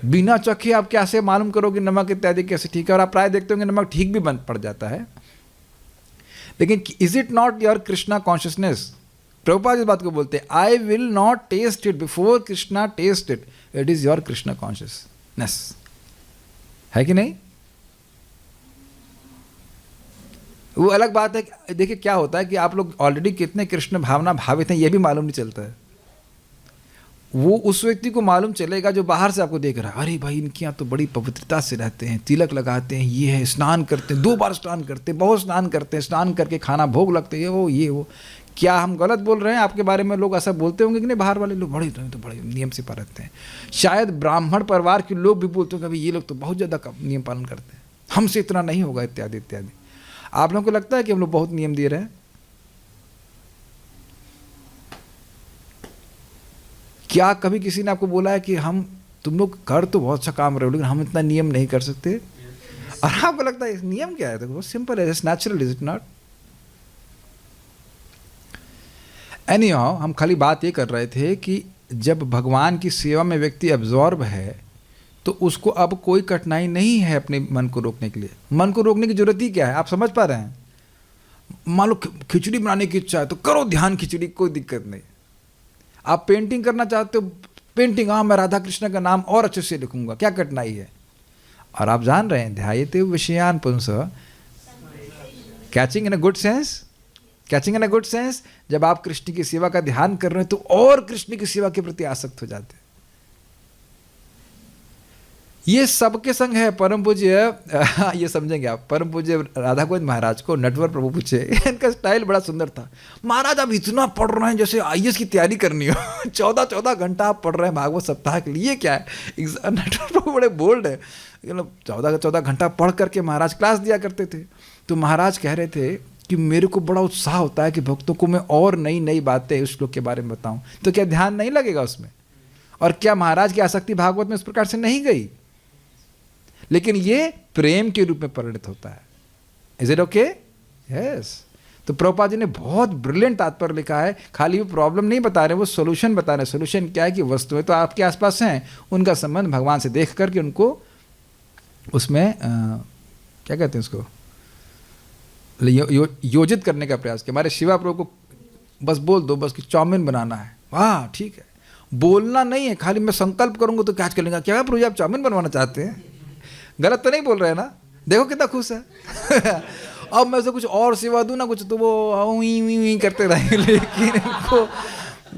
बिना चखे आप कैसे मालूम करोगे नमक इत्यादि कैसे ठीक है? और आप प्राय देखते होंगे नमक ठीक भी बंद पड़ जाता है। लेकिन is it not your Krishna consciousness? Prabhupada इस बात को बोलते हैं, I will not taste it before Krishna taste it, it is your Krishna consciousness. है कि नहीं? वो अलग बात है। देखिए क्या होता है कि आप लोग ऑलरेडी कितने कृष्ण भावना भावित हैं ये भी मालूम नहीं चलता है। वो उस व्यक्ति को मालूम चलेगा जो बाहर से आपको देख रहा है, अरे भाई इनके यहाँ तो बड़ी पवित्रता से रहते हैं, तिलक लगाते हैं, ये है, स्नान करते हैं, 2 बार स्नान करते हैं, बहुत स्नान करते हैं, स्नान करके खाना भोग लगते हैं, वो। क्या हम गलत बोल रहे हैं आपके बारे में? लोग ऐसा बोलते होंगे कि नहीं? बाहर वाले लोग बड़े नियम से पालते हैं। शायद ब्राह्मण परिवार के लोग भी बोलते होंगे ये लोग तो बहुत ज़्यादा नियम पालन करते हैं, हमसे इतना नहीं होगा, इत्यादि इत्यादि। आप लोगों को लगता है कि हम लोग बहुत नियम दे रहे हैं? क्या कभी किसी ने आपको बोला है कि तुम लोग कर तो बहुत अच्छा काम रहे हो लेकिन हम इतना नियम नहीं कर सकते? और आपको लगता है नियम क्या है? तो बहुत सिंपल है, it's natural, is it not? Anyhow, हम खाली बात ये कर रहे थे कि जब भगवान की सेवा में व्यक्ति अब्जॉर्ब है तो उसको अब कोई कठिनाई नहीं है अपने मन को रोकने के लिए। मन को रोकने की जरूरत ही क्या है? आप समझ पा रहे हैं? मान लो खिचड़ी बनाने की इच्छा है तो करो ध्यान खिचड़ी, कोई दिक्कत नहीं। आप पेंटिंग करना चाहते हो, पेंटिंग, हाँ मैं राधा कृष्ण का नाम और अच्छे से लिखूंगा, क्या कठिनाई है? और आप जान रहे हैं ध्यायते विषयान पुंसः, catching in a good sense, catching in a good sense, जब आप कृष्ण की सेवा का ध्यान कर रहे हैं तो और कृष्ण की सेवा के प्रति आसक्त हो जाते हैं। ये सबके संग है। परम पूज्य ये समझेंगे आप, परम पूज्य राधा गोविंद महाराज को नटवर प्रभु पूछे, इनका स्टाइल बड़ा सुंदर था। महाराज आप इतना पढ़ रहे हैं जैसे आईएएस की तैयारी करनी हो 14 घंटा आप पढ़ रहे हैं भागवत सप्ताह के लिए, क्या है? नटवर प्रभु बड़े बोल्ड है, 14 घंटा पढ़ करके महाराज क्लास दिया करते थे। तो महाराज कह रहे थे कि मेरे को बड़ा उत्साह होता है कि भक्तों को मैं और नई नई बातें उस श्लोक के बारे में बताऊं, तो क्या ध्यान नहीं लगेगा उसमें? और क्या महाराज की आसक्ति भागवत में इस प्रकार से नहीं गई? लेकिन ये प्रेम के रूप में परिणत होता है। Is it okay? यस। तो प्रभुपाद जी ने बहुत ब्रिलियंट तात्पर्य लिखा है। खाली वो प्रॉब्लम नहीं बता रहे, वो सोल्यूशन बता रहे हैं। सोल्यूशन क्या है कि वस्तुएं तो आपके आसपास हैं, उनका संबंध भगवान से देख करके उनको उसमें क्या कहते हैं उसको, योजित करने का प्रयास किया। हमारे शिवा प्रभु को बस बोल दो बस कि चाउमीन बनाना है, वाह ठीक है। बोलना नहीं है, खाली मैं संकल्प करूंगा तो कैच कर लेंगे। क्या प्रभु जी आप चाउमीन बनवाना चाहते हैं? गलत तो नहीं बोल रहे हैं ना? देखो कितना खुश है अब मैं उसे कुछ और सेवा दूं ना कुछ, तो वो वी करते रहेंगे, लेकिन इनको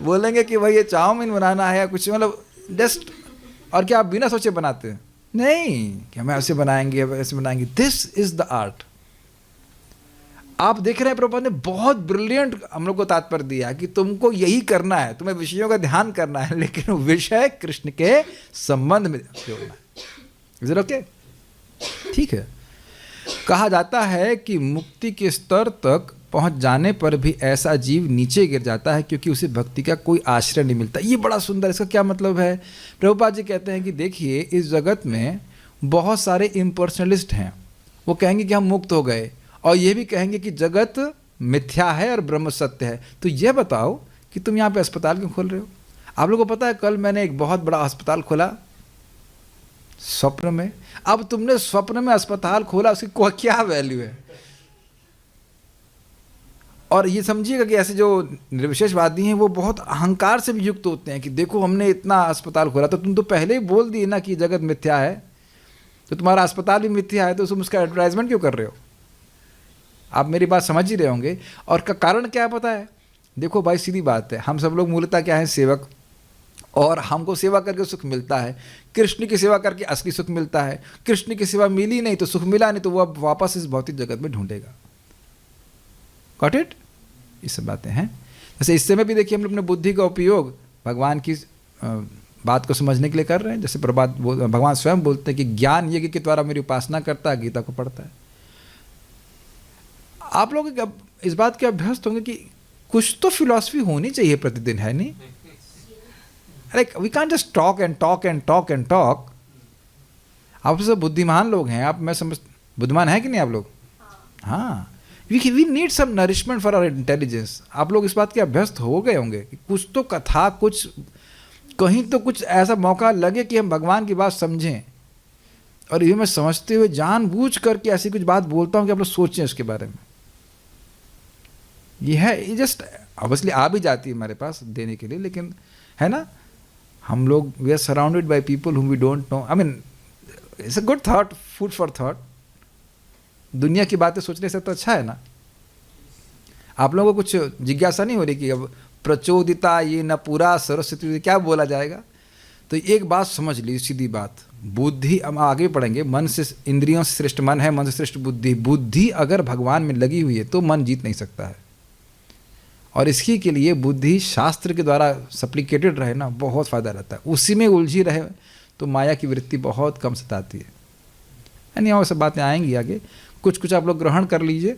बोलेंगे कि भाई ये चाउमीन बनाना है या कुछ, मतलब जस्ट। और क्या आप बिना सोचे बनाते हैं? नहीं कि हमें ऐसे बनाएंगे ऐसे बनाएंगे। This is the art. आप देख रहे हैं प्रभुपाद ने बहुत ब्रिलियंट हम लोग को तात्पर्य दिया कि तुमको यही करना है, तुम्हें विषयों का ध्यान करना है, लेकिन विषय कृष्ण के संबंध में जोड़ना है। Is it okay? ठीक है। कहा जाता है कि मुक्ति के स्तर तक पहुंच जाने पर भी ऐसा जीव नीचे गिर जाता है क्योंकि उसे भक्ति का कोई आश्रय नहीं मिलता। ये बड़ा सुंदर, इसका क्या मतलब है? प्रभुपाद जी कहते हैं कि देखिए इस जगत में बहुत सारे इम्पर्सनलिस्ट हैं, वो कहेंगे कि हम मुक्त हो गए, और ये भी कहेंगे कि जगत मिथ्या है और ब्रह्म सत्य है। तो ये बताओ कि तुम यहाँ पे अस्पताल क्यों खोल रहे हो? आप लोगों को पता है कल मैंने एक बहुत बड़ा अस्पताल खोला स्वप्न में। अब तुमने स्वप्न में अस्पताल खोला, उसकी क्या वैल्यू है? और ये समझिएगा कि ऐसे जो निर्विशेषवादी हैं वो बहुत अहंकार से भी युक्त होते हैं कि देखो हमने इतना अस्पताल खोला। तो तुम तो पहले ही बोल दिए ना कि जगत मिथ्या है, तो तुम्हारा अस्पताल भी मिथ्या है, तो तुम उसका एडवर्टाइजमेंट क्यों कर रहे हो? आप मेरी बात समझ ही रहे होंगे। और का कारण क्या पता है? देखो भाई सीधी बात है, हम सब लोग मूलतः क्या है? सेवक। और हमको सेवा करके सुख मिलता है, कृष्ण की सेवा करके असली सुख मिलता है। कृष्ण की सेवा मिली नहीं तो सुख मिला नहीं, तो वो अब वापस इस भौतिक जगत में ढूंढेगा। Got it? ये सब बातें हैं। जैसे इस समय भी देखिए हम लोग अपने बुद्धि का उपयोग भगवान की बात को समझने के लिए कर रहे हैं। जैसे भगवान स्वयं बोलते हैं कि ज्ञान यज्ञ के द्वारा मेरी उपासना करता है, गीता को पढ़ता है। आप लोग अब इस बात के अभ्यस्त होंगे कि कुछ तो फिलॉसफी होनी चाहिए प्रतिदिन, है नहीं? Like we can't just talk and talk and talk and talk. आप सब बुद्धिमान लोग हैं, आप मैं समझ बुद्धिमान है कि नहीं आप लोग? हाँ, we need some nourishment for our intelligence. आप लोग इस बात के अभ्यस्त हो गए होंगे कि कुछ तो कथा, कुछ कहीं तो कुछ ऐसा मौका लगे कि हम भगवान की बात समझें। और ये मैं समझते हुए जानबूझ करके ऐसी कुछ बात बोलता हूँ कि आप लोग सोचें उसके बारे में। ये है, ये जस्ट ऑब्वियसली आ भी जाती है हमारे पास देने के लिए, लेकिन है ना, हम लोग we are surrounded by people whom we don't know. I mean it's a good thought, food for thought. दुनिया की बातें सोचने से तो अच्छा है ना। आप लोगों को कुछ जिज्ञासा नहीं हो रही कि अब प्रचोदिता ये न पूरा सरस्वती क्या बोला जाएगा? तो एक बात समझ ली, सीधी बात, बुद्धि, हम आगे पढ़ेंगे, मन से इंद्रियों से श्रेष्ठ मन है, मन से श्रेष्ठ बुद्धि। बुद्धि अगर भगवान में लगी हुई है तो मन जीत नहीं सकता है। और इसकी के लिए बुद्धि शास्त्र के द्वारा सप्लिकेटेड रहे ना, बहुत फ़ायदा रहता है। उसी में उलझी रहे तो माया की वृत्ति बहुत कम सताती है। यानी और सब बातें आएंगी आगे। कुछ कुछ आप लोग ग्रहण कर लीजिए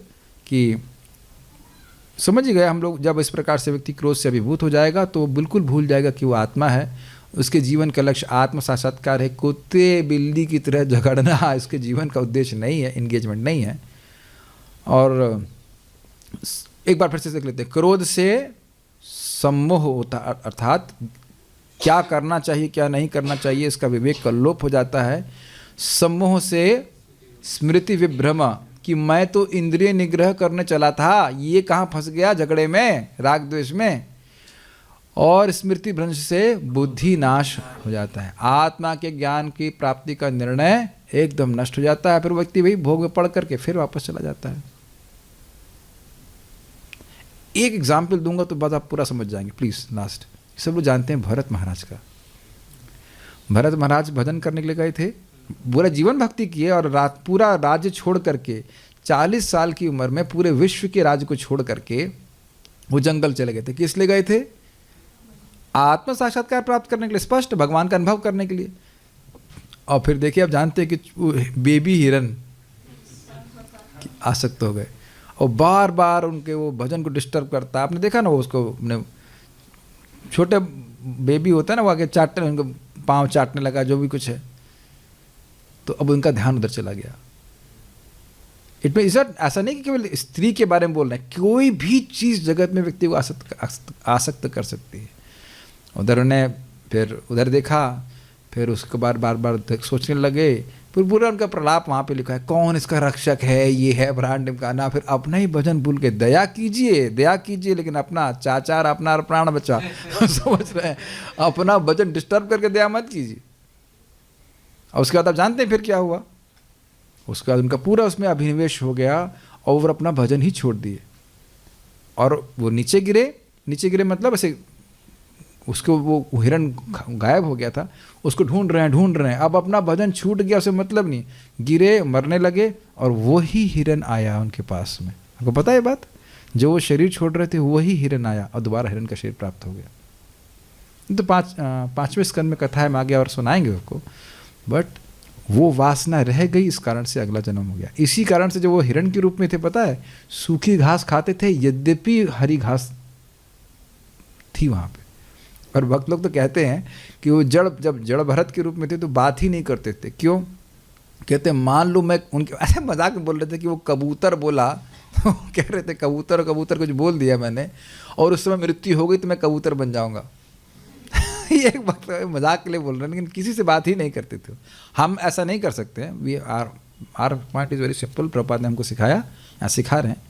कि समझ ही गए हम लोग। जब इस प्रकार से व्यक्ति क्रोध से अभिभूत हो जाएगा तो वो बिल्कुल भूल जाएगा कि वो आत्मा है। उसके जीवन का लक्ष्य आत्म साक्षात्कार है। कुत्ते बिल्ली की तरह झगड़ना इसके जीवन का उद्देश्य नहीं है, एंगेजमेंट नहीं है। और एक बार फिर से देख लेते हैं। क्रोध से सम्मोह होता, अर्थात क्या करना चाहिए क्या नहीं करना चाहिए इसका विवेक का लोप हो जाता है। सम्मोह से स्मृति विभ्रम, कि मैं तो इंद्रिय निग्रह करने चला था, ये कहाँ फंस गया झगड़े में, राग द्वेष में। और स्मृति भ्रंश से बुद्धि नाश हो जाता है। आत्मा के ज्ञान की प्राप्ति का निर्णय एकदम नष्ट हो जाता है। फिर व्यक्ति वही भोग में पड़ करके फिर वापस चला जाता है। एक एग्जाम्पल दूंगा तो बात आप पूरा समझ जाएंगे प्लीज। लास्ट, सब लोग जानते हैं भरत महाराज का। भरत महाराज भजन करने के लिए गए थे, पूरा जीवन भक्ति किए और पूरा राज्य छोड़ करके 40 साल की उम्र में पूरे विश्व के राज्य को छोड़ करके वो जंगल चले गए थे। किस लिए गए थे? आत्म साक्षात्कार प्राप्त करने के लिए, स्पष्ट भगवान का अनुभव करने के लिए। और फिर देखिए, आप जानते हैं कि बेबी हिरन आसक्त हो गए और बार बार उनके वो भजन को डिस्टर्ब करता। आपने देखा ना, वो उसको अपने छोटे बेबी होता है ना, वो आगे चाटने, उनको पाँव चाटने लगा, जो भी कुछ है। तो अब उनका ध्यान उधर चला गया। इट मीन ऐसा नहीं कि केवल स्त्री के बारे में बोल रहे हैं, कोई भी चीज़ जगत में व्यक्ति को आसक्त कर सकती है। उधर उन्हें फिर उधर देखा, फिर उसके बाद बार बार सोचने लगे। फिर पूरा उनका प्रलाप वहाँ पे लिखा है, कौन इसका रक्षक है, ये है ब्रांड का ना। फिर अपना ही भजन भूल के दया कीजिए, लेकिन अपना चाचार अपना प्राण बचा समझ रहे हैं, अपना भजन डिस्टर्ब करके दया मत कीजिए। और उसके बाद आप जानते हैं फिर क्या हुआ। उसके बाद उनका पूरा उसमें अभिनिवेश हो गया और वो अपना भजन ही छोड़ दिए। और वो नीचे गिरे मतलब ऐसे, उसको वो हिरण गायब हो गया था, उसको ढूंढ रहे हैं। अब अपना भजन छूट गया, उसे मतलब नहीं, गिरे, मरने लगे और वही हिरण आया उनके पास में। आपको पता है बात, जो वो शरीर छोड़ रहे थे वही हिरण आया और दोबारा हिरण का शरीर प्राप्त हो गया। तो पांचवें स्कंद में कथा है, हम आगे और सुनाएंगे उसको। बट वो वासना रह गई, इस कारण से अगला जन्म हो गया। इसी कारण से जो वो हिरण के रूप में थे, पता है, सूखी घास खाते थे, यद्यपि हरी घास थी वहाँ पे। और भक्त लोग तो कहते हैं कि वो जब जड़ भरत के रूप में थे तो बात ही नहीं करते थे। क्यों? कहते मान लो मैं उनके ऐसे मजाक में बोल रहे थे कि वो कबूतर बोला कह रहे थे कबूतर कुछ बोल दिया मैंने और उस समय मृत्यु हो गई तो मैं कबूतर बन जाऊंगा ये एक वक्त मजाक के लिए बोल रहे हैं, लेकिन किसी से बात ही नहीं करते थे। हम ऐसा नहीं कर सकते हैं। We are point is very simple. Prabhupada ने हमको सिखाया या सिखा रहे हैं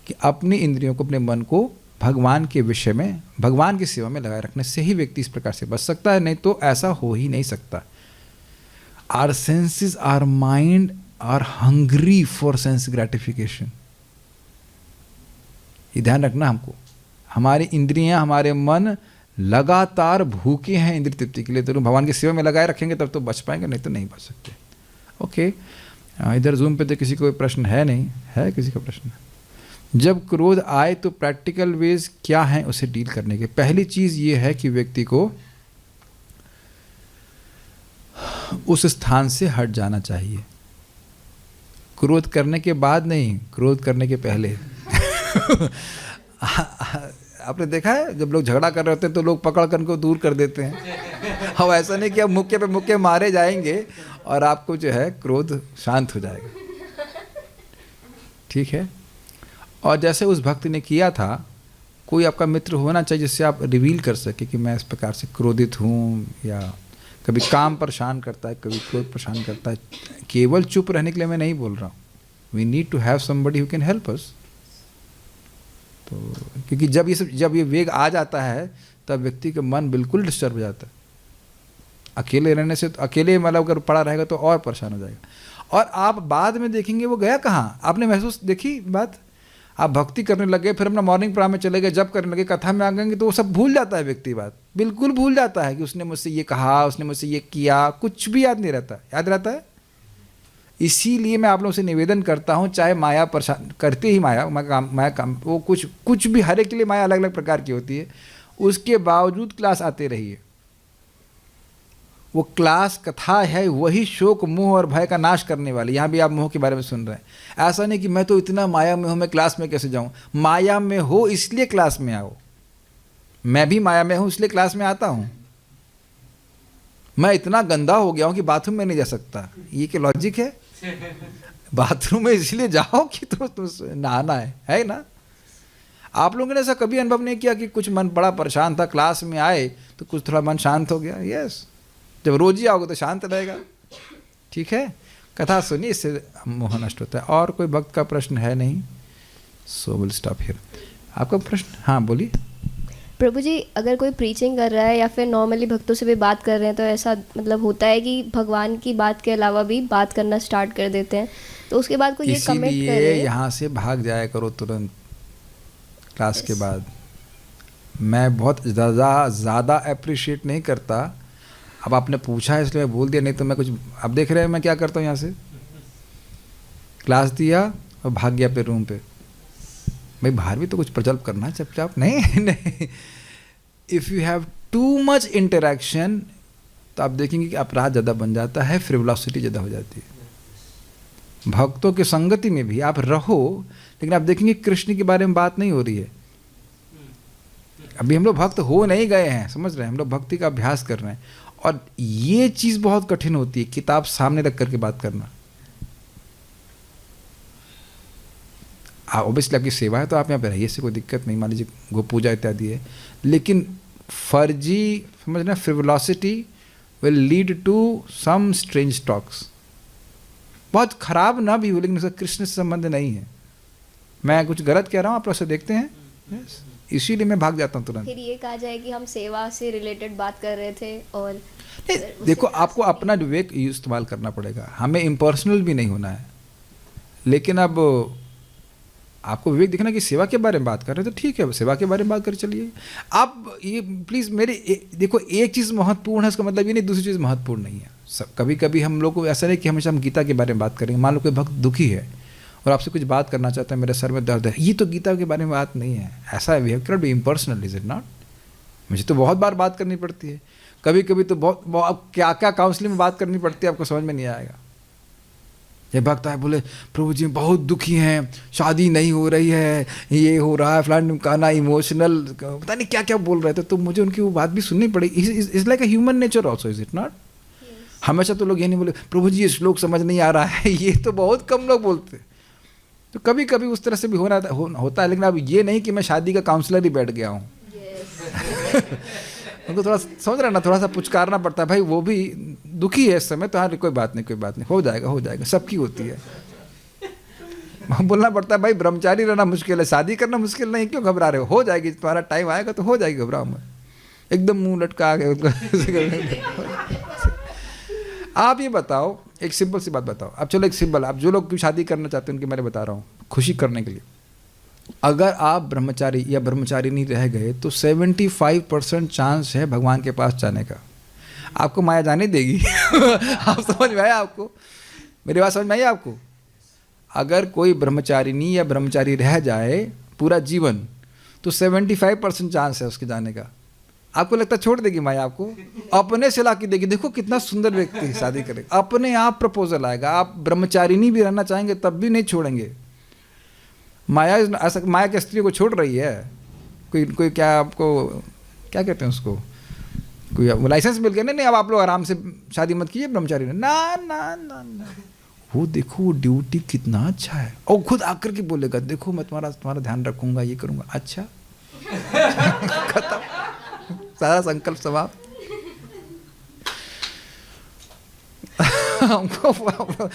कि अपनी इंद्रियों को, अपने मन को भगवान के विषय में, भगवान की सेवा में लगाए रखने से ही व्यक्ति इस प्रकार से बच सकता है, नहीं तो ऐसा हो ही नहीं सकता। Our senses, our mind are hungry for sense gratification. ये ध्यान रखना हमको। हमारी इंद्रियां, हमारे मन लगातार भूखे हैं इंद्रिय तृप्ति के लिए। तो भगवान की सेवा में लगाए रखेंगे तब तो बच पाएंगे, नहीं तो नहीं बच सकते। ओके, इधर जूम पे तो किसी को कोई प्रश्न है नहीं? है किसी का प्रश्न? जब क्रोध आए तो प्रैक्टिकल वेज क्या हैं उसे डील करने के? पहली चीज़ ये है कि व्यक्ति को उस स्थान से हट जाना चाहिए। क्रोध करने के बाद नहीं, क्रोध करने के पहले आपने देखा है जब लोग झगड़ा कर रहे होते हैं तो लोग पकड़ कर उनको दूर कर देते हैं। अब ऐसा नहीं कि अब मुक्के पे मुक्के मारे जाएंगे और आपको जो है क्रोध शांत हो जाएगा। ठीक है। और जैसे उस भक्त ने किया था, कोई आपका मित्र होना चाहिए जिससे आप रिवील कर सके कि मैं इस प्रकार से क्रोधित हूँ, या कभी काम परेशान करता है, कभी क्रोध परेशान करता है। केवल चुप रहने के लिए मैं नहीं बोल रहा हूँ। We need to have somebody who can help us. तो क्योंकि जब ये वेग आ जाता है तब व्यक्ति का मन बिल्कुल डिस्टर्ब हो जाता है। अकेले रहने से, तो अकेले मतलब अगर पड़ा रहेगा तो और परेशान हो जाएगा। और आप बाद में देखेंगे वो गया कहाँ। आपने महसूस देखी बात, आप भक्ति करने लगे, फिर अपना मॉर्निंग प्रोग्राम में चले गए, जब करने लगे, कथा में आ गएंगे तो वो सब भूल जाता है व्यक्ति। बात बिल्कुल भूल जाता है कि उसने मुझसे ये कहा, उसने मुझसे ये किया, कुछ भी याद नहीं रहता। याद रहता है? इसीलिए मैं आप लोगों से निवेदन करता हूँ, चाहे माया परेशान करती ही, माया काम वो कुछ भी, हर एक के लिए माया अलग अलग प्रकार की होती है, उसके बावजूद क्लास आते रहिए। वो क्लास कथा है, वही शोक मोह और भय का नाश करने वाली। यहाँ भी आप मोह के बारे में सुन रहे हैं। ऐसा नहीं कि मैं तो इतना माया में हूँ, मैं क्लास में कैसे जाऊँ। माया में हो इसलिए क्लास में आओ। मैं भी माया में हूँ इसलिए क्लास में आता हूँ। मैं इतना गंदा हो गया हूँ कि बाथरूम में नहीं जा सकता, ये क्या लॉजिक है? बाथरूम में इसलिए जाओ कि तो नहाना है ना? आप लोगों ने ऐसा कभी अनुभव नहीं किया कि कुछ मन बड़ा परेशान था, क्लास में आए तो कुछ थोड़ा मन शांत हो गया? यस, जब रोज ही आओगे तो शांत रहेगा। ठीक है, कथा सुनिए, इससे मोह नष्ट होता है। और कोई भक्त का प्रश्न है नहीं? So will stop here. आपका प्रश्न? हाँ बोलिए। प्रभु जी, अगर कोई प्रीचिंग कर रहा है या फिर नॉर्मली भक्तों से भी बात कर रहे हैं, तो ऐसा मतलब होता है कि भगवान की बात के अलावा भी बात करना स्टार्ट कर देते हैं, तो उसके बाद कोई ये कमेंट इसीलिए करे, यहाँ से भाग जाया करो तुरंत क्लास के बाद। मैं बहुत ज़्यादा अप्रिशिएट नहीं करता। अब आपने पूछा है इसलिए मैं बोल दिया, नहीं तो मैं कुछ, अब देख रहे हैं मैं क्या करता हूँ, यहाँ से क्लास दिया और भाग गया फिर रूम पे। भाई बाहर भी तो कुछ प्रजल्प करना है चुपचाप। नहीं नहीं, if you have too much interaction तो आप देखेंगे कि अपराध ज़्यादा बन जाता है, फ्रिवोसिटी ज़्यादा हो जाती है। भक्तों की संगति में भी आप रहो, लेकिन आप देखेंगे कृष्ण के बारे में बात नहीं हो रही है। अभी हम लोग भक्त हो नहीं गए हैं, समझ रहे हैं? हम लोग भक्ति का अभ्यास कर रहे हैं, और ये चीज़ बहुत कठिन होती है, किताब सामने रख करके बात करना। ऑब्वियसली आपकी सेवा है तो आप यहाँ पे रहिए, इससे कोई दिक्कत नहीं, मान लीजिए गो पूजा इत्यादि है, लेकिन फर्जी समझना, frivolity will lead to some strange talks. बहुत खराब ना भी हो, लेकिन उसका कृष्ण से संबंध नहीं है। मैं कुछ गलत कह रहा हूँ, आप लोग ऐसे देखते हैं? yes. इसीलिए मैं भाग जाता हूँ तुरंत। फिर ये कहा जाए कि हम सेवा से रिलेटेड बात कर रहे थे। और देखो, आपको अपना विवेक इस्तेमाल करना पड़ेगा, हमें इम्पर्सनल भी नहीं होना है। लेकिन अब आपको विवेक दिखना कि सेवा के बारे में बात कर रहे हैं तो ठीक है, सेवा के बारे में बात कर चलिए। आप ये प्लीज़ देखो, एक चीज़ महत्वपूर्ण है, इसका मतलब ये नहीं दूसरी चीज़ महत्वपूर्ण नहीं है। सब कभी कभी हम लोग को ऐसा नहीं कि हमेशा हम गीता के बारे में बात करेंगे। मान लो कोई भक्त दुखी है और आपसे कुछ बात करना चाहता है, मेरे सर में दर्द है, ये तो गीता के बारे में बात नहीं है। ऐसा we have can be impersonal, is it not? मुझे तो बहुत बार बात करनी पड़ती है, कभी कभी तो बहुत क्या क्या काउंसलिंग में बात करनी पड़ती है, आपको समझ में नहीं आएगा। ये भक्त आए बोले, प्रभु जी बहुत दुखी हैं, शादी नहीं हो रही है, ये हो रहा है, फलान काना, इमोशनल, पता नहीं क्या क्या बोल रहे थे, तो मुझे उनकी वो बात भी सुननी पड़ी। Is like a human nature also, is it not? हमेशा तो लोग ये नहीं बोले, प्रभु जी ये श्लोक समझ नहीं आ रहा है, ये तो बहुत कम लोग बोलते। तो कभी कभी उस तरह से भी होता है, लेकिन अब ये नहीं कि मैं शादी का काउंसलर ही बैठ गया हूँ। उनको थोड़ा समझ रहा ना, थोड़ा सा पुचकारना पड़ता है, भाई वो भी दुखी है इस समय, तो हाँ कोई बात नहीं, कोई बात नहीं, हो जाएगा, सबकी होती है। बोलना पड़ता है, भाई ब्रह्मचारी रहना मुश्किल है, शादी करना मुश्किल नहीं, क्यों घबरा रहे हो जाएगी, तुम्हारा टाइम आएगा तो हो जाएगी, घबराओ मत। एकदम मुंह लटका के आप ये बताओ, एक सिंपल सी बात बताओ। अब चलो एक सिंपल, आप जो लोग शादी करना चाहते हैं उनकी मैंने बता रहा हूँ, खुशी करने के लिए। अगर आप ब्रह्मचारी या ब्रह्मचारी नहीं रह गए तो 75% चांस है भगवान के पास जाने का। आपको माया जाने देगी? आप समझ में आया आपको? मेरी बात समझ में आई आपको? अगर कोई ब्रह्मचारिणी या ब्रह्मचारी रह जाए पूरा जीवन तो 75% चांस है उसके जाने का। आपको लगता है छोड़ देगी माया? आपको अपने से ला के देगी। देखो कितना सुंदर व्यक्ति है, शादी करेगा, अपने आप प्रपोजल आएगा। आप ब्रह्मचारिणी भी रहना चाहेंगे तब भी नहीं छोड़ेंगे। माया ऐसा, माया की स्त्री को छोड़ रही है कोई क्या, आपको क्या कहते हैं उसको, कोई लाइसेंस मिल गया? नहीं अब आप लोग आराम से शादी मत कीजिए ब्रह्मचारी ने, ना ना ना ना। वो देखो ड्यूटी कितना अच्छा है, और खुद आकर के बोलेगा, देखो मैं तुम्हारा ध्यान रखूंगा, ये करूंगा। अच्छा खत्म, सारा संकल्प समाप्त। हमको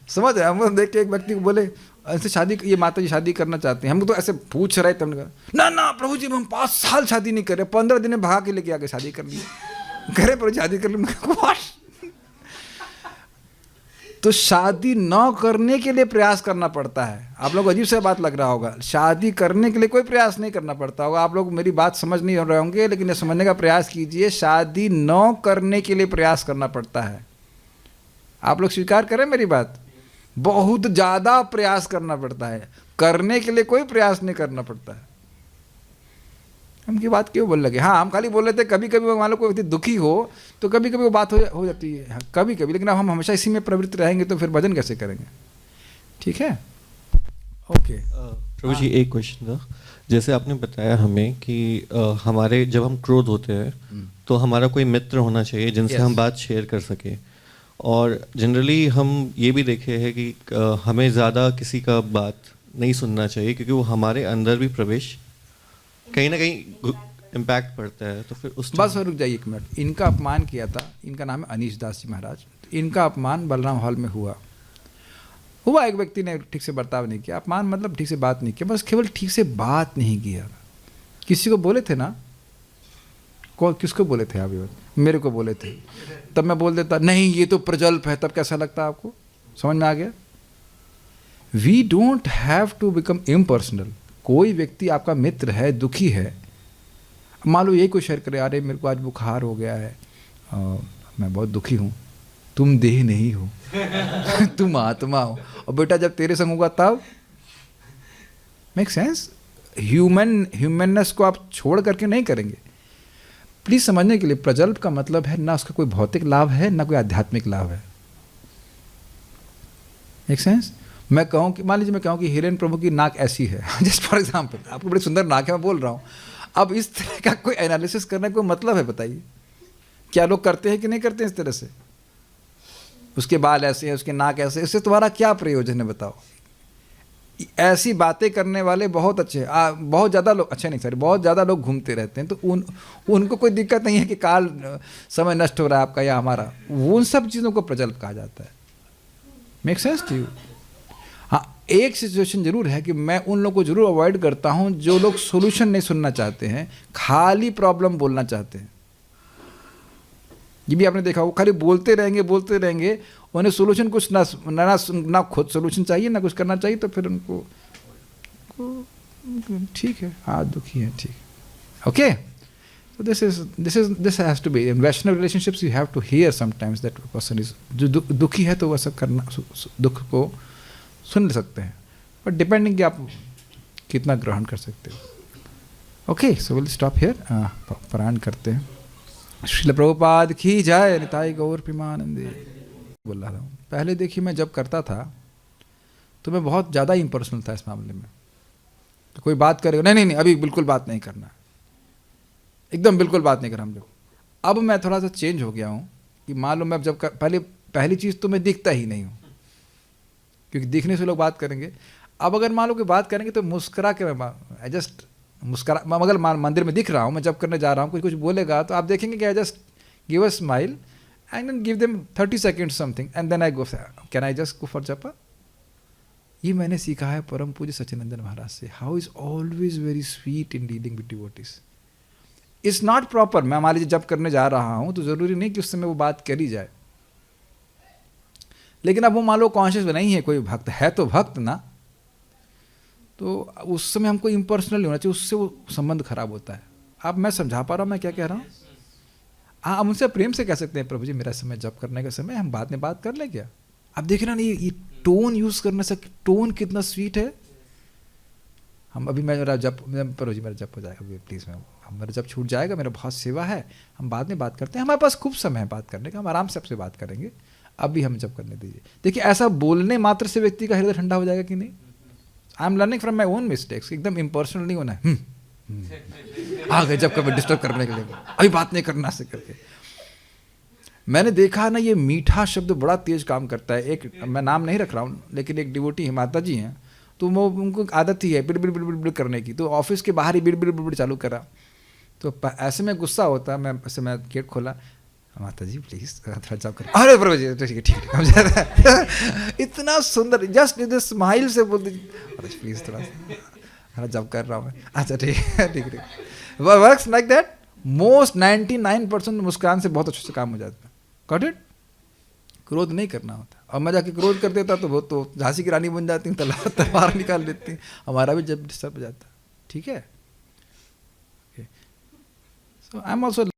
समझ रहे, हम देख के एक व्यक्ति को बोले ऐसे शादी, ये माता जी शादी करना चाहते हैं, हमको तो ऐसे पूछ रहे थे, हमने कहा ना प्रभु जी हम 5 साल शादी नहीं कर रहे, 15 दिन में भगा के लेके आके शादी कर ली, करे प्रभु शादी कर ली। तो शादी न करने के लिए प्रयास करना पड़ता है। आप लोग अजीब सा बात लग रहा होगा, शादी करने के लिए कोई प्रयास नहीं करना पड़ता होगा। आप लोग मेरी बात समझ नहीं रहे होंगे, लेकिन ये समझने का प्रयास कीजिए, शादी न करने के लिए प्रयास करना पड़ता है। आप लोग स्वीकार करें मेरी बात? बहुत ज़्यादा प्रयास करना पड़ता है, करने के लिए कोई प्रयास नहीं करना पड़ता है। उनकी बात क्यों बोल लगे? हाँ, हम खाली बोल रहे थे कभी कभी मान लो कोई व्यक्ति दुखी हो तो कभी कभी वो बात हो जाती है, हाँ, कभी कभी। लेकिन अब हम हमेशा इसी में प्रवृत्त रहेंगे तो फिर भजन कैसे करेंगे? ठीक है, ओके। प्रभु जी, एक क्वेश्चन था। जैसे आपने बताया हमें कि हमारे जब हम क्रोध होते हैं तो हमारा कोई मित्र होना चाहिए जिनसे Yes. हम बात शेयर कर सके, और जनरली हम ये भी देखे हैं कि हमें ज़्यादा किसी का बात नहीं सुनना चाहिए क्योंकि वो हमारे अंदर भी प्रवेश कहीं ना कहीं इम्पैक्ट पड़ता है। तो फिर उस बस रुक जाइए एक मिनट। इनका अपमान किया था, इनका नाम है अनीश दास जी महाराज। इनका अपमान बलराम हॉल में हुआ। एक व्यक्ति ने ठीक से बर्ताव नहीं किया, अपमान मतलब ठीक से बात नहीं किया, बस केवल ठीक से बात नहीं किया। किसी को बोले थे ना, किसको बोले थे आप? मेरे को बोले थे, तब मैं बोल देता नहीं ये तो प्रजल्प है, तब कैसा लगता आपको? समझ में आ गया? We don't have to become impersonal. कोई व्यक्ति आपका मित्र है, दुखी है, मान लो यही कोई शेयर करे, अरे मेरे को आज बुखार हो गया है, मैं बहुत दुखी हूँ। तुम देह नहीं हो तुम आत्मा हो, और बेटा जब तेरे संग होगा तब मेक सेंस? ह्यूमननेस को आप छोड़ करके नहीं करेंगे। प्लीज समझने के लिए, प्रजल्प का मतलब है ना उसका कोई भौतिक लाभ है ना कोई आध्यात्मिक लाभ है। Make sense? मैं कहूँ कि मान लीजिए मैं कहूँ कि हिरेन प्रभु की नाक ऐसी है जस्ट फॉर एग्जाम्पल, आपको बड़ी सुंदर नाक है, मैं बोल रहा हूँ। अब इस तरह का कोई एनालिसिस करने का कोई मतलब है? बताइए, क्या लोग करते हैं कि नहीं करते हैं इस तरह से? उसके बाल ऐसे हैं, उसके नाक ऐसे, इससे तुम्हारा क्या प्रयोजन है बताओ? ऐसी बातें करने वाले बहुत अच्छे बहुत ज़्यादा लोग, अच्छे नहीं सॉरी, बहुत ज़्यादा लोग घूमते रहते हैं। तो उनको कोई दिक्कत नहीं है कि काल समय नष्ट हो रहा है आपका या हमारा। उन सब चीज़ों को प्रजल्प कहा जाता है। Make sense to you? हाँ, एक सिचुएशन जरूर है कि मैं उन लोगों को जरूर अवॉइड करता हूँ जो लोग सोल्यूशन नहीं सुनना चाहते हैं, खाली प्रॉब्लम बोलना चाहते हैं। ये भी आपने देखा, वो खाली बोलते रहेंगे, उन्हें सोल्यूशन कुछ ना खुद सोल्यूशन चाहिए ना कुछ करना चाहिए, तो फिर उनको ठीक है, हाँ दुखी है, ठीक है, okay. So this has to be in Vaishnav relationships. You have to hear sometimes that person is जो दुखी है तो वह सब करना, दुख को सुन सकते हैं, बट डिपेंडिंग कि आप कितना ग्रहण कर सकते हो। Okay, so will stop here, पारायण करते हैं। श्रील प्रभुपाद की जय, निताई गौर प्रेमानंदे। बोल रहा था पहले, देखिए मैं जब करता था तो मैं बहुत ज़्यादा इम्पर्सनल था इस मामले में। तो कोई बात करेगा, नहीं अभी बिल्कुल बात नहीं करना, एकदम बिल्कुल बात नहीं कर हम लोग। अब मैं थोड़ा सा चेंज हो गया हूँ कि मान लो मैं जब पहली चीज़ तो मैं दिखता ही नहीं हूँ, क्योंकि दिखने से लोग बात करेंगे। अब अगर मान लो कि बात करेंगे तो मुस्करा के मैं जस्ट मुस्करा, मगर मंदिर में दिख रहा हूँ, मैं जब करने जा रहा हूँ, कुछ बोलेगा तो आप देखेंगे कि I just give a smile and then give them 30 seconds something and then I go, can I just go for japa. ये मैंने सीखा है परम पूज्य सच्चिदानंद महाराज से। How is always very sweet in dealing with devotees. It's not proper. मैं मान लीजिए जब करने जा रहा हूँ तो ज़रूरी नहीं कि उस समय वो बात करी जाए, लेकिन अब वो मान लो कॉन्शियस नहीं है, कोई भक्त है तो भक्त ना, तो उस समय हमको इम्पर्सनल नहीं होना चाहिए, उससे वो संबंध खराब होता है। अब मैं समझा पा रहा हूँ मैं क्या कह रहा हूँ? हाँ, हम उनसे प्रेम से कह सकते हैं, प्रभु जी मेरा समय जब करने का समय, हम बाद में बात कर ले क्या? अब देख रहे ना ये टोन यूज़ करने से, टोन कितना स्वीट है। हम अभी मेरा जब, प्रभु जी मेरा जब हो जाएगा प्लीज़, मेरा जब छूट जाएगा, मेरा बहुत सेवा है, हम बाद में बात करते हैं, हमारे पास खूब समय है बात करने का, हम आराम से आपसे बात करेंगे, अभी हम जब करने दीजिए। देखिए ऐसा बोलने मात्र से व्यक्ति का हृदय ठंडा हो जाएगा कि नहीं? I am learning from my own mistakes. एकदम इम्पर्सनल नहीं होना है, आ गए जब कभी डिस्टर्ब करने के लिए, अभी बात नहीं करना से करके। मैंने देखा ना, ये मीठा शब्द बड़ा तेज काम करता है। एक, मैं नाम नहीं रख रहा हूँ, लेकिन एक डिवोटी है, माता जी हैं, तो वो उनको आदत ही है बिड़ बिड़ बिड़ बिड़ करने की, तो ऑफिस के बाहर ही बिड़ बिड़ बिड़ चालू करा। तो ऐसे में गुस्सा होता, मैं गेट खोला, माता जी प्लीज थोड़ा जब कर, अरे प्रभु जी ठीक है इतना सुंदर, जस्ट इधर स्माइल से बोल दीजिए प्लीज थोड़ा जब कर रहा हूँ मैं, अच्छा ठीक है वर्क्स लाइक दैट। मोस्ट 99% मुस्कान से बहुत अच्छे से काम हो जाता है। Got it? क्रोध नहीं करना होता। और मैं जाके क्रोध कर देता तो वो तो झांसी की रानी बन जाती, तलवार निकाल लेती, हमारा भी जब डिस्टर्ब हो जाता। ठीक है, सो आई एम ऑल्सो